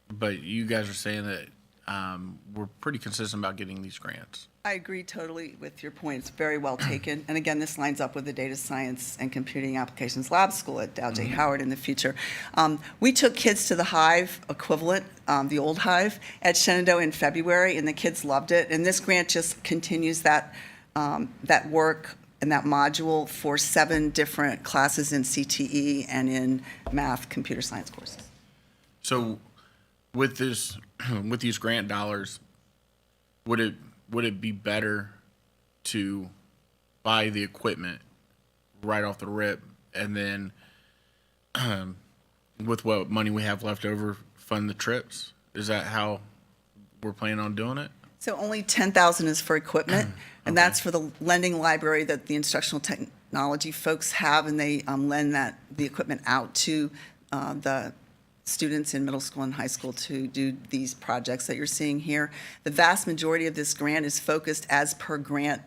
But you guys are saying that we're pretty consistent about getting these grants. I agree totally with your point. It's very well taken. And again, this lines up with the Data Science and Computing Applications Lab School at Dow J. Howard in the future. We took kids to the Hive equivalent, the old Hive, at Shenandoah in February, and the kids loved it. And this grant just continues that work and that module for 7 different classes in CTE and in math, computer science courses. So with this, with these grant dollars, would it be better to buy the equipment right off the rip and then with what money we have left over, fund the trips? Is that how we're planning on doing it? So only $10,000 is for equipment, and that's for the lending library that the instructional technology folks have, and they lend the equipment out to the students in middle school and high school to do these projects that you're seeing here. The vast majority of this grant is focused as per grant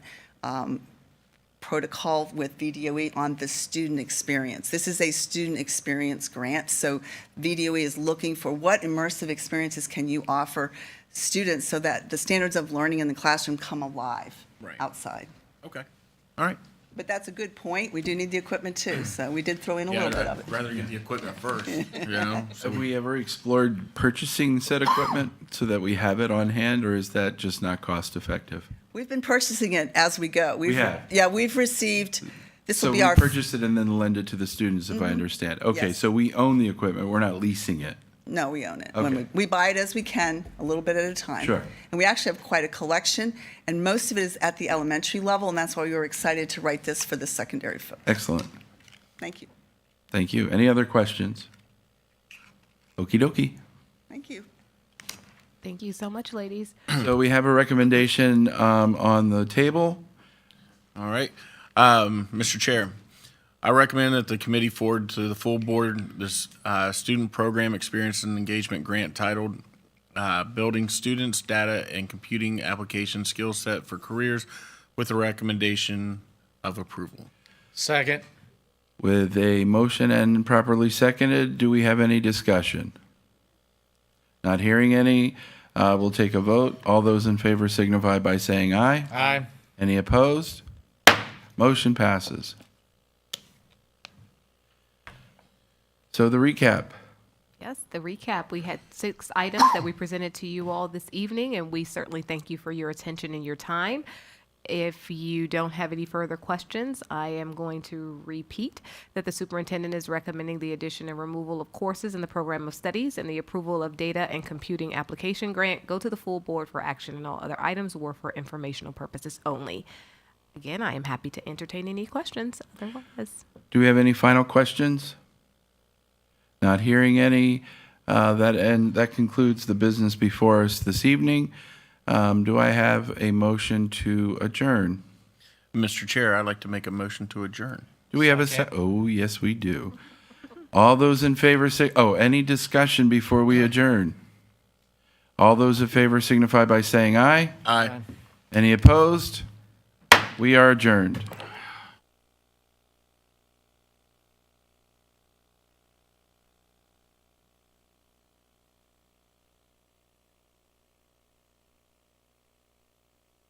protocol with VDOE on the student experience. This is a student experience grant, so VDOE is looking for what immersive experiences can you offer students so that the standards of learning in the classroom come alive outside. Okay, all right. But that's a good point. We do need the equipment too, so we did throw in a little bit of it. I'd rather get the equipment first, So Have we ever explored purchasing said equipment so that we have it on hand, or is that just not cost effective? We've been purchasing it as we go. We have? Yeah, we've received, this So will be we our. purchase it and then lend it to the students, if I understand. Okay, Yes. so we own the equipment, we're not leasing it. No, we own it. Okay. We buy it as we can, a little bit at a time. Sure. And we actually have quite a collection, and most of it is at the elementary level, and that's why we were excited to write this for the secondary folks. Excellent. Thank you. Thank you. Any other questions? Okey dokey. Thank you. Thank you so much, ladies. So we have a recommendation on the table. All right. Mr. Chair, I recommend that the committee forward to the full board this student program experience and engagement grant titled Building Students' Data and Computing Application Skill Set for Careers with a recommendation of approval. Second. With a motion and properly seconded, do we have any discussion? Not hearing any, we'll take a vote. All those in favor signify by saying aye. Aye. Any opposed? Motion passes. So the recap. Yes, the recap. We had 6 items that we presented to you all this evening, and we certainly thank you for your attention and your time. If you don't have any further questions, I am going to repeat that the superintendent is recommending the addition and removal of courses in the program of studies and the approval of data and computing application grant go to the full board for action, and all other items were for informational purposes only. Again, I am happy to entertain any questions otherwise. Do we have any final questions? Not hearing any. That concludes the business before us this evening. Do I have a motion to adjourn? Mr. Chair, I'd like to make a motion to adjourn. Do we have a oh, yes, we do. All those in favor say, any discussion before we adjourn? All those in favor signify by saying aye. Aye. Any opposed? We are adjourned.